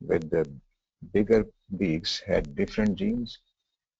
with the bigger beaks had different genes,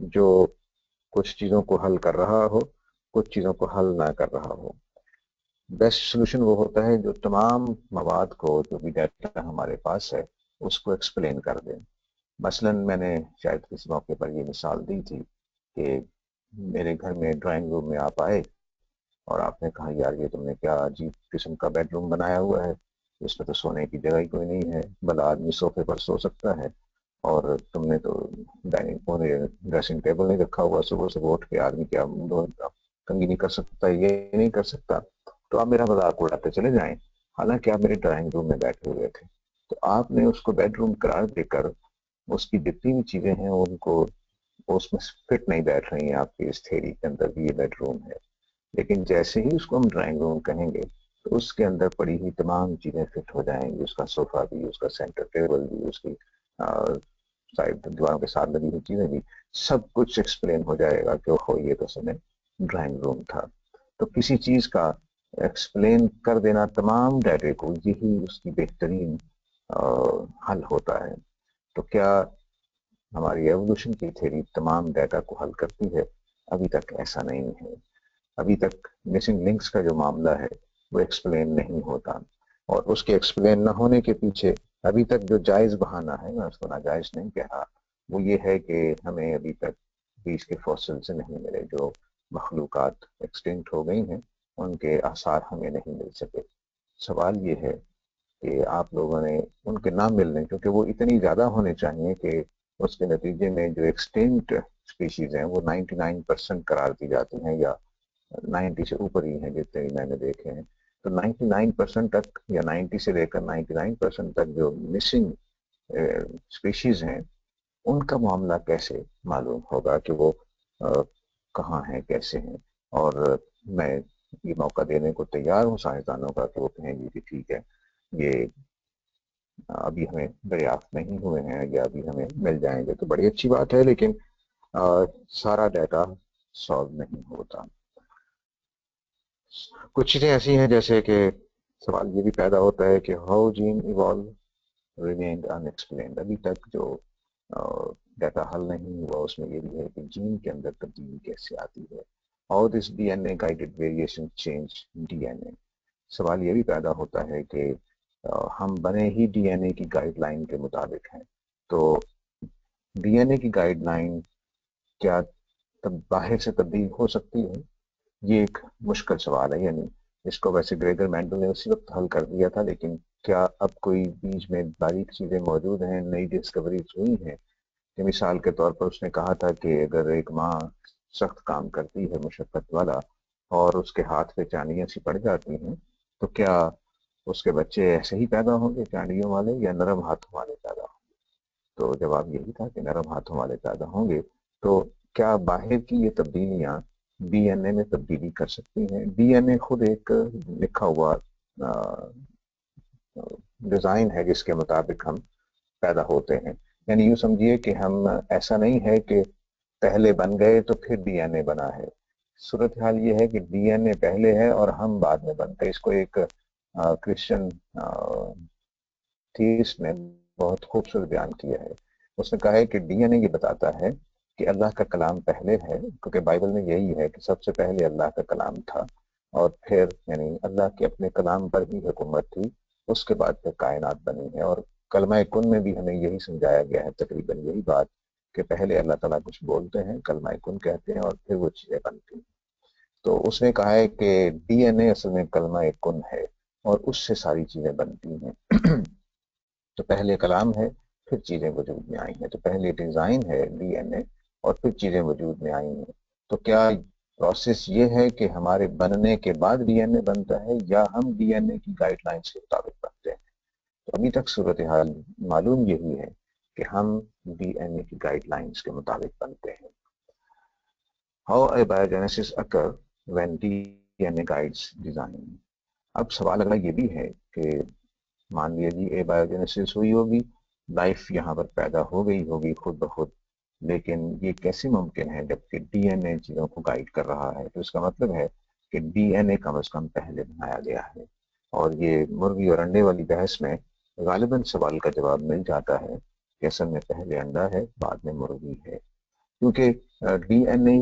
جو کچھ چیزوں کو حل کر رہا ہو، کچھ چیزوں کو حل نہ کر رہا ہو۔ بیسٹ سولوشن وہ ہوتا ہے جو تمام مواد کو، جو بھی ڈیٹا ہمارے پاس ہے، اس کو ایکسپلین کر دیں۔ مثلاً میں نے شاید کسی موقع پر یہ مثال دی تھی کہ میرے گھر میں ڈرائنگ روم میں آپ آئے اور آپ نے کہا یار یہ تم نے کیا عجیب قسم کا بیڈ روم بنایا ہوا ہے، اس میں تو سونے کی جگہ ہی کوئی نہیں ہے، بھلا آدمی صوفے پر سو سکتا ہے، اور تم نے تو ڈریسنگ ٹیبل نہیں رکھا ہوا، صبح سے اٹھ کے آدمی کیا کنگھی نہیں کر سکتا، یہ نہیں کر سکتا، تو آپ میرا مذاق اڑاتے چلے جائیں، حالانکہ آپ میرے ڈرائنگ روم میں بیٹھے ہوئے تھے۔ تو آپ نے اس کو بیڈ روم قرار دے کر اس کی جتنی بھی چیزیں ہیں ان کو اس میں فٹ نہیں بیٹھ رہی ہیں آپ کی اس تھیری کے اندر بھی یہ بیڈ روم ہے، لیکن جیسے ہی اس کو ہم ڈرائنگ روم کہیں گے تو اس کے اندر پڑی ہوئی تمام چیزیں فٹ ہو جائیں گی، اس کا صوفہ بھی، اس کا سینٹر ٹیبل بھی، اس کی سائڈ دیواروں کے ساتھ لگی ہوئی چیزیں بھی، سب کچھ ایکسپلین ہو جائے گا کہ ہو یہ تو سمے ڈرائنگ روم تھا۔ تو کسی چیز کا ایکسپلین کر دینا تمام ڈیٹے کو، یہی اس کی بہترین حل ہوتا ہے۔ تو کیا ہماری ایوولوشن کی تھیری تمام ڈیٹا کو حل کرتی ہے؟ ابھی تک ایسا نہیں ہے۔ ابھی تک مسنگ لنکس کا جو معاملہ ہے وہ ایکسپلین نہیں ہوتا، اور اس کے ایکسپلین نہ ہونے کے پیچھے ابھی تک جو جائز بہانہ ہے، میں اس کو ناجائز نہیں کہہ رہا، وہ یہ ہے کہ ہمیں ابھی تک بیج کے فوسلز نہیں ملے، جو مخلوقات ایکسٹنکٹ ہو گئی ہیں ان کے آثار ہمیں نہیں مل سکے۔ سوال یہ ہے کہ آپ لوگوں نے ان کے نہ ملنے، کیونکہ وہ اتنی زیادہ ہونے چاہیے کہ اس کے نتیجے میں جو ایکسٹنکٹ اسپیشیز ہیں وہ 99% قرار دی جاتی ہیں، یا 90 سے اوپر ہی ہیں جتنے میں نے دیکھے ہیں۔ تو 99% تک، یا 90 سے لے کر 99% تک جو مسنگ اسپیشیز ہیں ان کا معاملہ کیسے معلوم ہوگا کہ وہ کہاں ہیں، کیسے ہیں؟ اور میں یہ موقع دینے کو تیار ہوں سائنسدانوں کا کہ وہ کہیں گے کہ ٹھیک ہے یہ ابھی ہمیں دریافت نہیں ہوئے ہیں یا ابھی ہمیں مل جائیں گے، تو بڑی اچھی بات ہے، لیکن سارا ڈیٹا سالو نہیں ہوتا۔ کچھ چیزیں ایسی ہیں جیسے کہ سوال یہ بھی پیدا ہوتا ہے کہ how gene evolve remained unexplained. ابھی تک جو ڈیٹا حل نہیں ہوا اس میں یہ بھی ہے کہ جین کے اندر تبدیلی کیسے آتی ہے، how this D N A guided variation change D N A. سوال یہ بھی پیدا ہوتا ہے کہ ہم بنے ہی ڈی این اے کی گائیڈ لائن کے مطابق ہیں، تو ڈی این اے کی گائیڈ لائن کیا باہر سے تبدیل ہو سکتی ہے؟ یہ ایک مشکل سوال ہے، یعنی اس کو ویسے گریگر مینڈل نے اسی وقت حل کر دیا تھا، لیکن کیا اب کوئی بیچ میں باریک چیزیں موجود ہیں، نئی ڈسکوریز ہوئی ہیں؟ کہ مثال کے طور پر اس نے کہا تھا کہ اگر ایک ماں سخت کام کرتی ہے مشقت والا اور اس کے ہاتھ پہ چاندیاں سی پڑ جاتی ہیں، تو کیا اس کے بچے ایسے ہی پیدا ہوں گے چاندیوں والے، یا نرم ہاتھوں والے پیدا ہوں گے؟ تو جواب یہی تھا کہ نرم ہاتھوں والے پیدا ہوں گے۔ تو کیا باہر کی یہ تبدیلیاں ڈی این اے میں تبدیلی کر سکتی ہیں؟ ڈی این اے خود ایک لکھا ہوا ڈیزائن ہے جس کے مطابق ہم پیدا ہوتے ہیں، یعنی یوں سمجھیے کہ ہم ایسا نہیں ہے کہ پہلے بن گئے تو پھر ڈی این اے بنا ہے۔ صورتحال یہ ہے کہ ڈی این اے پہلے ہے اور ہم بعد میں بنتے۔ اس کو ایک کرسچن تھیسٹ نے بہت خوبصورت بیان کیا ہے۔ اس نے کہا ہے کہ ڈی این اے یہ بتاتا ہے کہ اللہ کا کلام پہلے ہے، کیونکہ بائبل میں یہی ہے کہ سب سے پہلے اللہ کا کلام تھا، اور پھر یعنی اللہ کے اپنے کلام پر ہی حکومت تھی، اس کے بعد پھر کائنات بنی ہے۔ اور کلمہ کن میں بھی ہمیں یہی سمجھایا گیا ہے، تقریباً یہی بات، کہ پہلے اللہ تعالیٰ کچھ بولتے ہیں، کلمہ کن کہتے ہیں، اور پھر وہ چیزیں بنتی ہیں۔ تو اس نے کہا ہے کہ ڈی این اے اصل میں کلمہ کن ہے اور اس سے ساری چیزیں بنتی ہیں۔ تو پہلے کلام ہے، پھر چیزیں وجود میں آئی ہیں، تو پہلے ڈیزائن ہے ڈی این اے اور پھر چیزیں وجود میں آئی ہیں۔ تو کیا پروسیس یہ ہے کہ ہمارے بننے کے بعد ڈی این اے بنتا ہے، یا ہم ڈی این اے کی گائیڈ لائنس کے مطابق بنتے ہیں؟ تو ابھی تک صورتحال معلوم یہی ہے کہ ہم ڈی این اے کی گائیڈ لائنس کے مطابق بنتے ہیں۔ How a biogenesis occur when D N A guides design. اب سوال اگلا یہ بھی ہے کہ مان لیا جی اے بایوجینیسس ہوئی ہوگی، لائف یہاں پر پیدا ہو گئی ہوگی خود بخود، لیکن یہ کیسے ممکن ہے جبکہ ڈی این اے چیزوں کو گائیڈ کر رہا ہے؟ تو اس کا مطلب ہے کہ ڈی این اے کم از کم پہلے بنایا گیا ہے۔ اور یہ مرغی اور انڈے والی بحث میں غالباً سوال کا جواب مل جاتا ہے کہ اصل میں پہلے انڈا ہے بعد میں مرغی ہے، کیونکہ ڈی این اے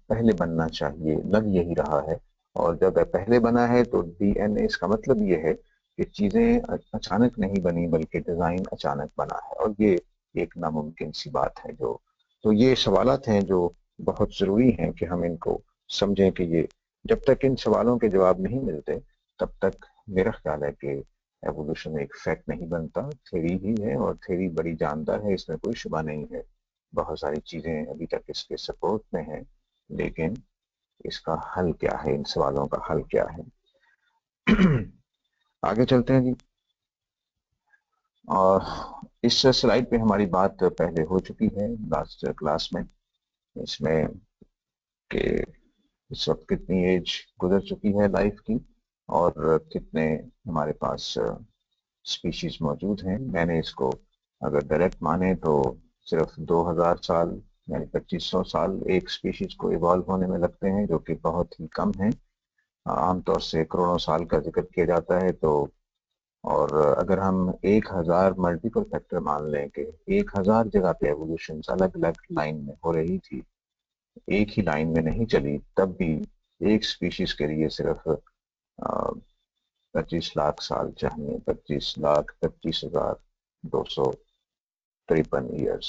پہلے بننا چاہیے، لگ یہی رہا ہے، اور جب پہلے بنا ہے تو ڈی این اے اس کا مطلب یہ ہے کہ چیزیں اچانک نہیں بنی بلکہ ڈیزائن اچانک بنا ہے، اور یہ ایک ناممکن سی بات ہے۔ تو یہ سوالات ہیں جو بہت ضروری ہیں کہ ہم ان کو سمجھیں، کہ یہ جب تک ان سوالوں کے جواب نہیں ملتے تب تک میرا خیال ہے کہ ایوولوشن ایک فیکٹ نہیں بنتا، تھیوری ہی ہے، اور تھیوری بڑی جاندار ہے، اس میں کوئی شبہ نہیں ہے۔ بہت ساری چیزیں ابھی تک اس کے سپورٹ میں ہیں، لیکن اس کا حل کیا ہے، ان سوالوں کا حل کیا ہے؟ آگے چلتے ہیں جی۔ اور اس سلائیڈ پہ ہماری بات پہلے ہو چکی ہے لاسٹ کلاس میں، اس میں کہ اس وقت کتنی ایج گزر چکی ہے لائف کی، اور کتنے ہمارے پاس اسپیشیز موجود ہیں۔ میں نے اس کو اگر ڈائریکٹ مانے تو صرف 2000 سال یعنی 2500 سال ایک اسپیشیز کو ایوالو ہونے میں لگتے ہیں، جو کہ بہت ہی کم ہیں۔ عام طور سے کروڑوں سال کا ذکر کیا جاتا ہے، تو اور اگر ہم 1000 ملٹیپل فیکٹر مان لیں کہ 1000 جگہ پہ ایوولوشن الگ الگ لائن میں ہو رہی تھی، ایک ہی لائن میں نہیں چلی، تب بھی ایک اسپیشیز کے لیے صرف 25 لاکھ سال چاہیے، 25,25,253 ایئرس۔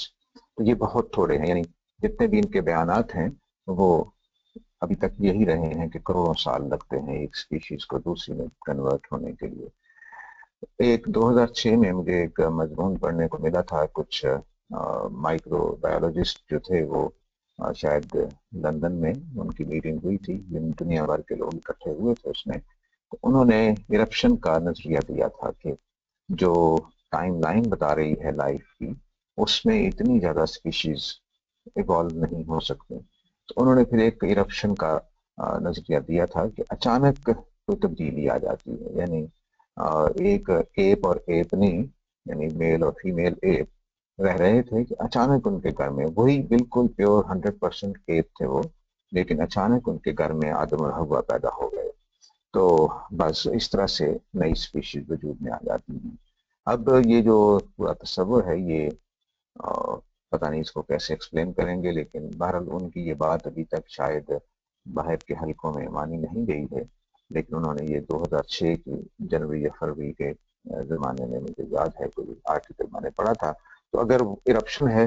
تو یہ بہت تھوڑے ہیں، یعنی جتنے بھی ان کے بیانات ہیں وہ ابھی تک یہی رہے ہیں کہ کروڑوں سال لگتے ہیں ایک اسپیشیز کو دوسری میں کنورٹ ہونے کے لیے۔ ایک 2006 میں مجھے ایک مضمون پڑھنے کو ملا تھا، کچھ مائکرو بایولوجسٹ جو تھے وہ شاید لندن میں ان کی میٹنگ ہوئی تھی، دنیا بھر کے لوگ اکٹھے ہوئے تھے اس میں، تو انہوں نے ایرپشن کا نظریہ دیا تھا کہ جو ٹائم لائن بتا رہی ہے لائف کی، اس میں اتنی زیادہ اسپیشیز ایوالو نہیں ہو سکتے۔ تو انہوں نے پھر ایک ایرپشن کا نظریہ دیا تھا کہ اچانک کوئی تبدیلی آ جاتی ہے، یعنی ایک ایپ اور ایپنی یعنی میل اور فیمیل ایپ رہ رہے تھے کہ اچانک ان کے گھر میں وہی بالکل پیور 100% ایپ تھے وہ، لیکن اچانک ان کے گھر میں آدم اور حوا پیدا ہو گئے۔ تو بس اس طرح سے نئی اسپیشیز وجود میں آ جاتی ہیں۔ اب یہ جو پورا تصور ہے، یہ پتہ نہیں اس کو کیسے ایکسپلین کریں گے، لیکن بہرحال ان کی یہ بات ابھی تک شاید باہر کے حلقوں میں مانی نہیں گئی ہے، لیکن انہوں نے یہ 2006 کی جنوری یا فروری کے زمانے میں، مجھے یاد ہے کوئی آرٹیکل میں نے پڑھا تھا۔ تو اگر ایرپشن ہے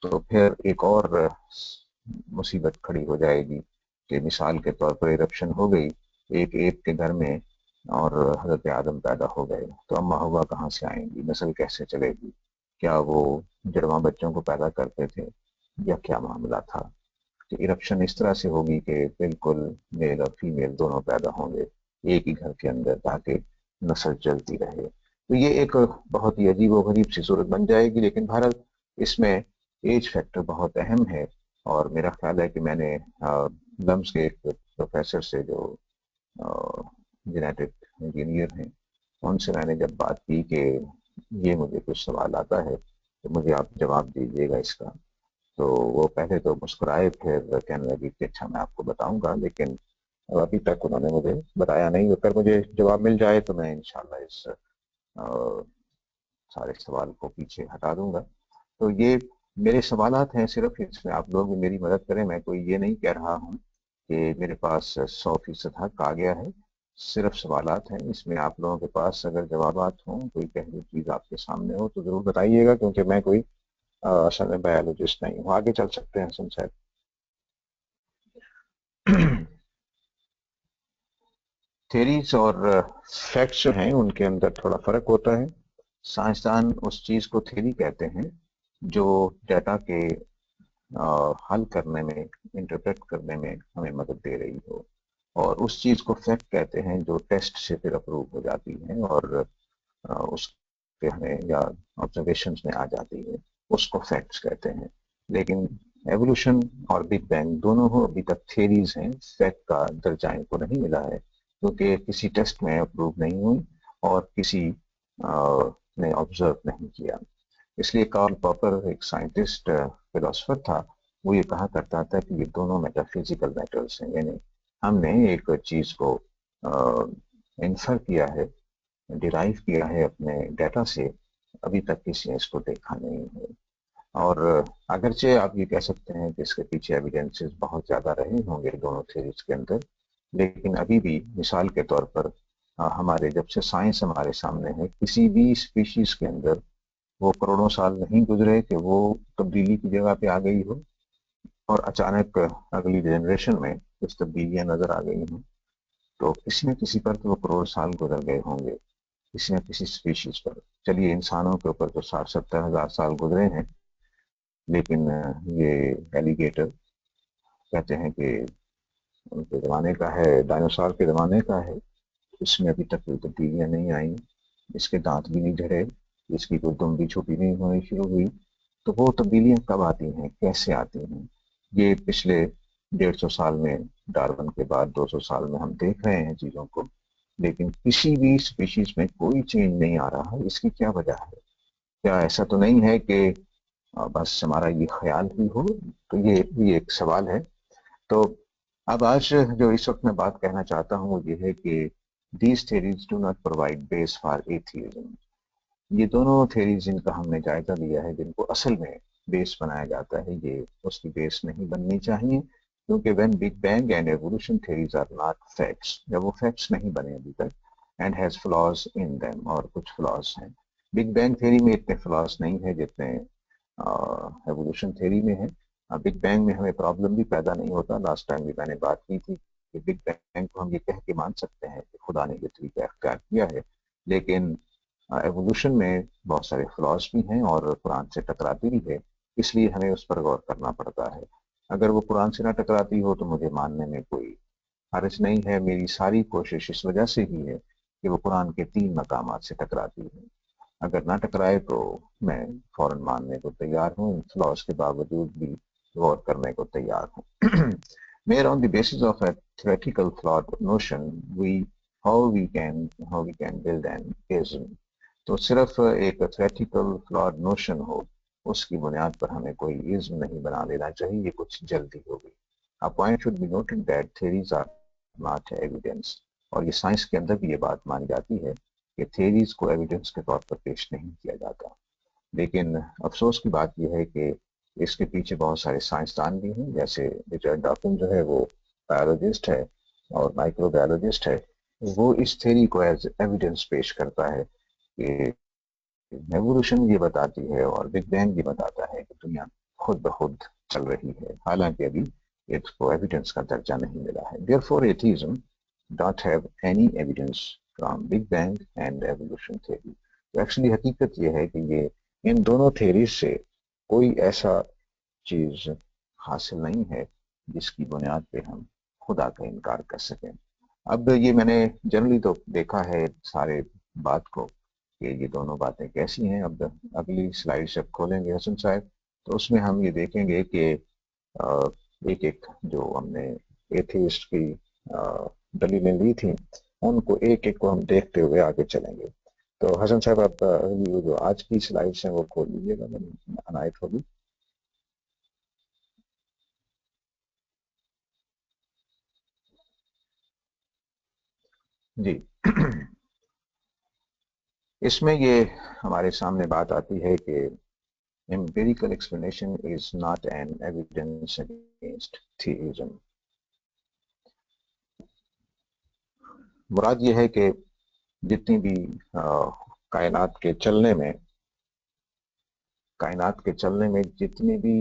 تو پھر ایک اور مصیبت کھڑی ہو جائے گی کہ مثال کے طور پر ایرپشن ہو گئی ایک ایپ کے گھر میں اور حضرت آدم پیدا ہو گئے، تو اما ہوا کہاں سے آئیں گی، نسل کیسے چلے گی؟ کیا وہ جڑواں بچوں کو پیدا کرتے تھے یا کیا معاملہ تھا؟ کہ ایرپشن اس طرح سے ہوگی کہ بالکل میل اور فیمیل دونوں پیدا ہوں گے ایک ہی گھر کے اندر تاکہ نسل چلتی رہے۔ تو یہ ایک بہت ہی عجیب و غریب سی صورت بن جائے گی، لیکن بہرحال اس میں ایج فیکٹر بہت اہم ہے، اور میرا خیال ہے کہ میں نے لمس کے ایک پروفیسر سے جو جینیٹک انجینئر ہیں، ان سے میں نے جب بات کی کہ یہ مجھے کچھ سوال آتا ہے تو مجھے آپ جواب دیجیے گا اس کا، تو وہ پہلے تو مسکرائے، پھر کہنے لگی کہ اچھا میں آپ کو بتاؤں گا، لیکن ابھی تک انہوں نے مجھے بتایا نہیں۔ اگر مجھے جواب مل جائے تو میں انشاءاللہ اس سارے سوال کو پیچھے ہٹا دوں گا۔ تو یہ میرے سوالات ہیں، صرف اس میں آپ لوگ بھی میری مدد کریں۔ میں کوئی یہ نہیں کہہ رہا ہوں کہ میرے پاس 100% حق آ گیا ہے، صرف سوالات ہیں۔ اس میں آپ لوگوں کے پاس اگر جوابات ہوں، کوئی پہلی چیز آپ کے سامنے ہو تو ضرور بتائیے گا، کیونکہ میں کوئی اصل میں بایولوجسٹ نہیں ہوں۔ آگے چل سکتے ہیں حسن صاحب۔ تھیریز اور فیکٹس جو ہیں ان کے اندر تھوڑا فرق ہوتا ہے۔ سائنسدان اس چیز کو تھیری کہتے ہیں جو ڈیٹا کے حل کرنے میں، انٹرپریٹ کرنے میں ہمیں مدد دے رہی ہو، اور اس چیز کو فیکٹ کہتے ہیں جو ٹیسٹ سے پھر اپروو ہو جاتی ہے اور اس کے ہمیں یا آبزرویشنز میں آ جاتی ہے، اس کو فیکٹس کہتے ہیں۔ لیکن ایوولوشن اور بگ بینگ دونوں ہو ابھی تک تھیریز ہیں، فیکٹ کا درجہ ان کو نہیں ملا ہے، کیونکہ کسی ٹیسٹ میں اپروو نہیں ہوئی اور کسی نے آبزرو نہیں کیا۔ اس لیے کارل پاپر ایک سائنٹسٹ فلاسفر تھا، وہ یہ کہا کرتا تھا کہ یہ دونوں میٹافزیکل میٹرز ہیں، یعنی ہم نے ایک چیز کو انفر کیا ہے، ڈیرائیو کیا ہے اپنے ڈیٹا سے، ابھی تک کسی نے اس کو دیکھا نہیں ہے۔ اور اگرچہ آپ یہ کہہ سکتے ہیں کہ اس کے پیچھے ایویڈنسز بہت زیادہ رہے ہوں گے دونوں تھیریز کے اندر، لیکن ابھی بھی مثال کے طور پر ہمارے جب سے سائنس ہمارے سامنے ہے، کسی بھی اسپیشیز کے اندر وہ کروڑوں سال نہیں گزرے کہ وہ تبدیلی کی جگہ پہ آ گئی ہو اور اچانک اگلی جنریشن میں کچھ تبدیلیاں نظر آ گئی ہوں، تو کسی نہ کسی پر تو وہ کروڑ سال گزر گئے ہوں گے، کسی نہ کسی اسپیشیز پر۔ چلیے انسانوں کے اوپر تو 60-70 ہزار سال گزرے ہیں، لیکن یہ ایلیگیٹر کہتے ہیں کہ ان کے زمانے کا ہے، ڈائنوسار کے زمانے کا ہے، اس میں ابھی تک کوئی تبدیلیاں نہیں آئیں، اس کے دانت بھی نہیں جھڑے، اس کی کوئی دم بھی چھوٹی نہیں ہونی شروع ہوئی، تو وہ تبدیلیاں کب آتی ہیں، کیسے آتی ہیں؟ یہ پچھلے 150 سال میں، ڈارون کے بعد 200 سال میں ہم دیکھ رہے ہیں چیزوں کو، لیکن کسی بھی اسپیشیز میں کوئی چینج نہیں آ رہا۔ اس کی کیا وجہ ہے؟ کیا ایسا تو نہیں ہے کہ بس ہمارا یہ خیال ہی ہو؟ تو یہ بھی ایک سوال ہے۔ تو اب آج جو اس وقت میں بات کہنا چاہتا ہوں وہ یہ ہے کہ these theories do not provide base for atheism۔ یہ دونوں تھیریز جن کا ہم نے جائزہ لیا ہے، جن کو اصل میں بیس بنایا جاتا ہے، یہ اس کی بیس نہیں بننی چاہیے، کیونکہ when big bang and evolution theories are not facts، جب وہ فیکٹس نہیں بنے ابھی تک، and has flaws in them، اور کچھ فلاز ہیں۔ بگ بینگ تھیری میں اتنے فلاز نہیں ہے جتنے ایوولوشن تھیری میں ہے۔ بگ بینگ میں ہمیں پرابلم بھی پیدا نہیں ہوتا۔ لاسٹ ٹائم بھی میں نے بات کی تھی کہ بگ بینگ کو ہم یہ کہہ کے مان سکتے ہیں کہ خدا نے یہ طریقہ اختیار کیا ہے، لیکن ایوولوشن میں بہت سارے فلاز بھی ہیں اور قرآن سے ٹکراتی بھی ہے، اس لیے ہمیں اس پر غور کرنا پڑتا ہے۔ اگر وہ قرآن سے نہ ٹکراتی ہو تو مجھے ماننے میں کوئی حرج نہیں ہے۔ میری ساری کوشش اس وجہ سے ہی ہے کہ وہ قرآن کے 3 مقامات سے ٹکراتی ہے۔ اگر نہ ٹکرائے تو میں فوراً ماننے کو تیار ہوں، فلاز کے باوجود بھی غور کرنے کو تیار ہوں۔ Made on the basis of a theoretical flawed notion, how we can build an ism۔ تو صرف ایک theoretical flawed notion ہو، اس کی بنیاد پر ہمیں کوئی ism نہیں بنا لینا چاہیے، یہ کچھ جلدی ہوگی۔ A point should be noted that theories are not evidence، اور یہ سائنس کے اندر بھی یہ بات مانی جاتی ہے کہ تھیریز کو ایویڈنس کے طور پر پیش نہیں کیا جاتا۔ لیکن افسوس کی بات یہ ہے کہ اس کے پیچھے بہت سارے سائنسدان بھی ہیں، جیسے رچرڈ ڈاکن جو ہے وہ بایولوجسٹ ہے اور مائکرو بایولوجسٹ ہے، وہ اس تھیری کو ایز ایویڈنس پیش کرتا ہے کہ ایوولوشن یہ بتاتی ہے اور بگ بینگ یہ بتاتا ہے کہ دنیا خود بخود چل رہی ہے، حالانکہ ابھی اس کو ایویڈنس کا درجہ نہیں ملا ہے۔ Therefore atheism don't have any evidence from Big Bang and evolution theory۔ تو ایکچولی حقیقت یہ ہے کہ یہ ان دونوں تھیریز سے کوئی ایسا چیز حاصل نہیں ہے جس کی بنیاد پہ ہم خدا کا انکار کر سکیں۔ اب یہ میں نے جنرلی تو دیکھا ہے سارے بات کو کہ یہ دونوں باتیں کیسی ہیں۔ اب اگلی سلائیڈ جب کھولیں گے حسن صاحب تو اس میں ہم یہ دیکھیں گے کہ ایک ایک جو ہم نے ایتھیسٹ کی دلیلیں لی تھیں ان کو ایک ایک کو ہم دیکھتے ہوئے آگے چلیں گے۔ تو حسن صاحب آپ جو آج کی سلائیڈس ہیں وہ کھول لیجیے گا، عنایت ہوگی۔ جی اس میں یہ ہمارے سامنے بات آتی ہے کہ empirical explanation is not an evidence against theism۔ مراد یہ ہے کہ جتنی بھی کائنات کے چلنے میں جتنی بھی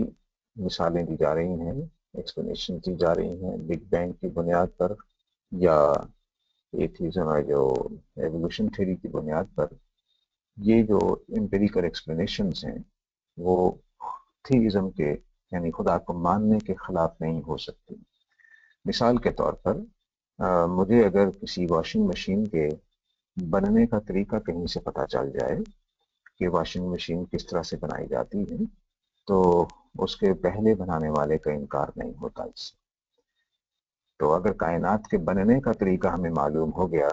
مثالیں دی جا رہی ہیں، ایکسپلینیشن دی جا رہی ہیں بگ بینگ کی بنیاد پر یا ایتھیزم اور جو ایوولوشن تھیوری کی بنیاد پر، یہ جو امپیریکل ایکسپلینیشنز ہیں وہ تھیزم کے یعنی خدا کو ماننے کے خلاف نہیں ہو سکتی۔ مثال کے طور پر مجھے اگر کسی واشنگ مشین کے بننے کا طریقہ کہیں سے پتہ چل جائے کہ واشنگ مشین کس طرح سے بنائی جاتی ہے، تو اس کے پہلے بنانے والے کا انکار نہیں ہوتا اس سے۔ تو اگر کائنات کے بننے کا طریقہ ہمیں معلوم ہو گیا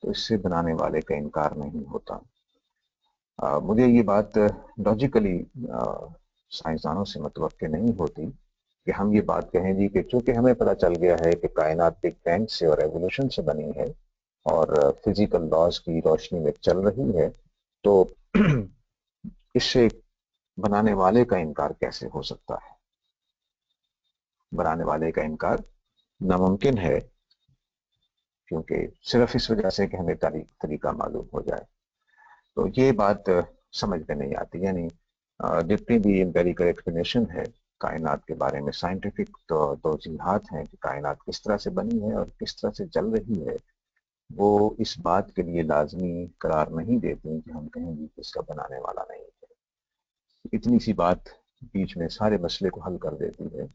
تو اس سے بنانے والے کا انکار نہیں ہوتا۔ مجھے یہ بات لاجیکلی سائنسدانوں سے متوقع نہیں ہوتی کہ ہم یہ بات کہیں جی کہ چونکہ ہمیں پتہ چل گیا ہے کہ کائنات بگ بینگ سے اور ایوولوشن سے بنی ہے اور فزیکل لاز کی روشنی میں چل رہی ہے، تو اس سے بنانے والے کا انکار کیسے ہو سکتا ہے؟ بنانے والے کا انکار ناممکن ہے، کیونکہ صرف اس وجہ سے کہ ہمیں طریقہ معلوم ہو جائے. تو یہ بات سمجھ میں نہیں آتی. یعنی جتنی بھی امپیریکل ایکسپلینیشن ہے کائنات کے بارے میں، سائنٹیفک توضیحات ہیں کہ کائنات کس طرح سے بنی ہے اور کس طرح سے چل رہی ہے، وہ اس بات کے لیے لازمی قرار نہیں دیتی کہ ہم کہیں گے کہ اس کا بنانے والا نہیں ہے. اتنی سی بات بیچ میں سارے مسئلے کو حل کر دیتی ہے.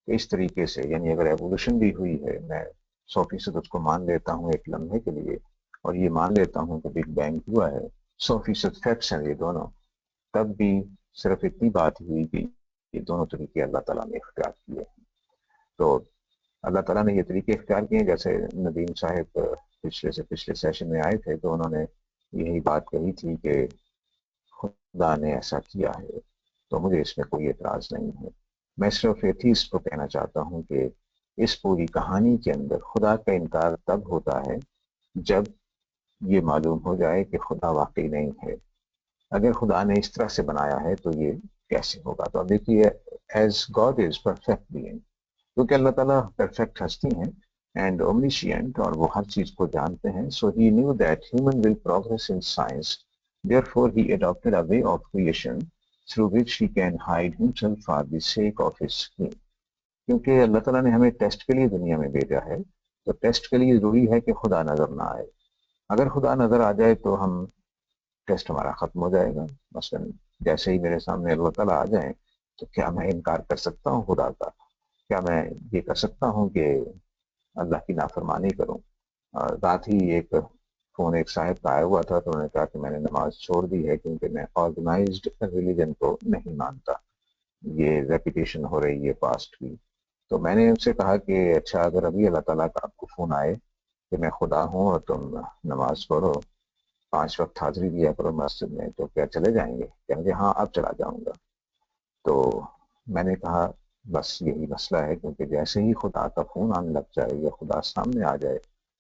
اس طریقے سے یعنی اگر ایوولوشن بھی ہوئی ہے، میں 100% اس کو مان لیتا ہوں ایک لمحے کے لیے، اور یہ مان لیتا ہوں کہ بگ بینگ ہوا ہے، 100% فیکٹس ہیں یہ دونوں، تب بھی صرف اتنی بات ہوئی کہ یہ دونوں طریقے اللہ تعالیٰ نے اختیار کیے ہیں. تو اللہ تعالیٰ نے یہ طریقے اختیار کیے. جیسے ندیم صاحب پچھلے سیشن میں آئے تھے تو انہوں نے یہی بات کہی تھی کہ خدا نے ایسا کیا ہے، تو مجھے اس میں کوئی اعتراض نہیں ہے. میں صرف ایتھیسٹ کو کہنا چاہتا ہوں کہ اس پوری کہانی کے اندر خدا کا انکار تب ہوتا ہے جب یہ معلوم ہو جائے کہ خدا واقعی نہیں ہے. اگر خدا نے اس طرح سے بنایا ہے تو یہ کیسے ہوگا؟ تو اب دیکھیے، as God is perfect being, کیونکہ اللہ تعالیٰ پرفیکٹ ہستی ہیں اینڈ اومنیشینٹ، اور وہ ہر چیز کو جانتے ہیں. So he knew that human will progress in science, therefore he adopted a way of creation through which he can hide himself for the sake of his king. کیونکہ اللہ تعالیٰ نے ہمیں ٹیسٹ کے لیے دنیا میں بھیجا ہے، تو ٹیسٹ کے لیے ضروری ہے کہ خدا نظر نہ آئے. اگر خدا نظر آ جائے تو ہم ٹیسٹ ہمارا ختم ہو جائے گا. مثلا جیسے ہی میرے سامنے اللہ تعالیٰ آ جائیں تو کیا میں انکار کر سکتا ہوں خدا کا؟ کیا میں یہ کر سکتا ہوں کہ اللہ کی نافرمانی کروں؟ رات ہی ایک فون ایک صاحب کا آیا ہوا تھا، تو انہوں نے کہا کہ میں نے نماز چھوڑ دی ہے کیونکہ میں آرگنائزڈ ریلیجن کو نہیں مانتا. یہ ریپیٹیشن ہو رہی ہے پاسٹ کی. تو میں نے ان سے کہا کہ اچھا، اگر ابھی اللہ تعالیٰ کا آپ کو فون آئے کہ میں خدا ہوں اور تم نماز پڑھو، 5 وقت حاضری دیا کرو مسجد میں، تو کیا چلے جائیں گے؟ کہیں گے ہاں اب چلا جاؤں گا. تو میں نے کہا بس یہی مسئلہ ہے، کیونکہ جیسے ہی خدا کا فون آنے لگ جائے یا خدا سامنے آ جائے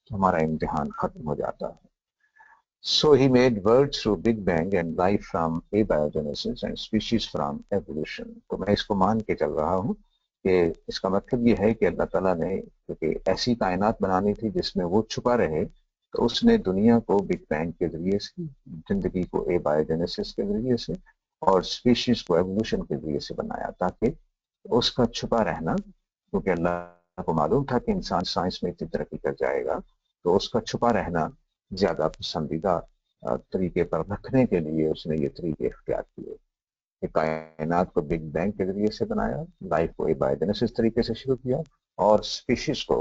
تو ہمارا امتحان ختم ہو جاتا ہے. So he made world through Big Bang and life from abiogenesis and species from evolution. تو میں اس کو مان کے چل رہا ہوں کہ اس کا مطلب یہ ہے کہ اللہ تعالیٰ نے کیونکہ ایسی کائنات بنانی تھی جس میں وہ چھپا رہے، تو اس نے دنیا کو بگ بینگ کے ذریعے سے، زندگی کو abiogenesis کے ذریعے سے، اور اسپیشیز کو ایوولوشن کے ذریعے سے بنایا، تاکہ اس کا چھپا رہنا، کیونکہ اللہ کو معلوم تھا کہ انسان سائنس میں اتنی ترقی کر جائے گا، تو اس کا چھپا رہنا زیادہ پسندیدہ طریقے پر رکھنے کے لیے اس نے یہ طریقے اختیار کیے کہ کائنات کو بگ بینگ کے ذریعے سے بنایا، لائف کو ایبایوجینیسس طریقے سے شروع کیا، اور اسپیشیز کو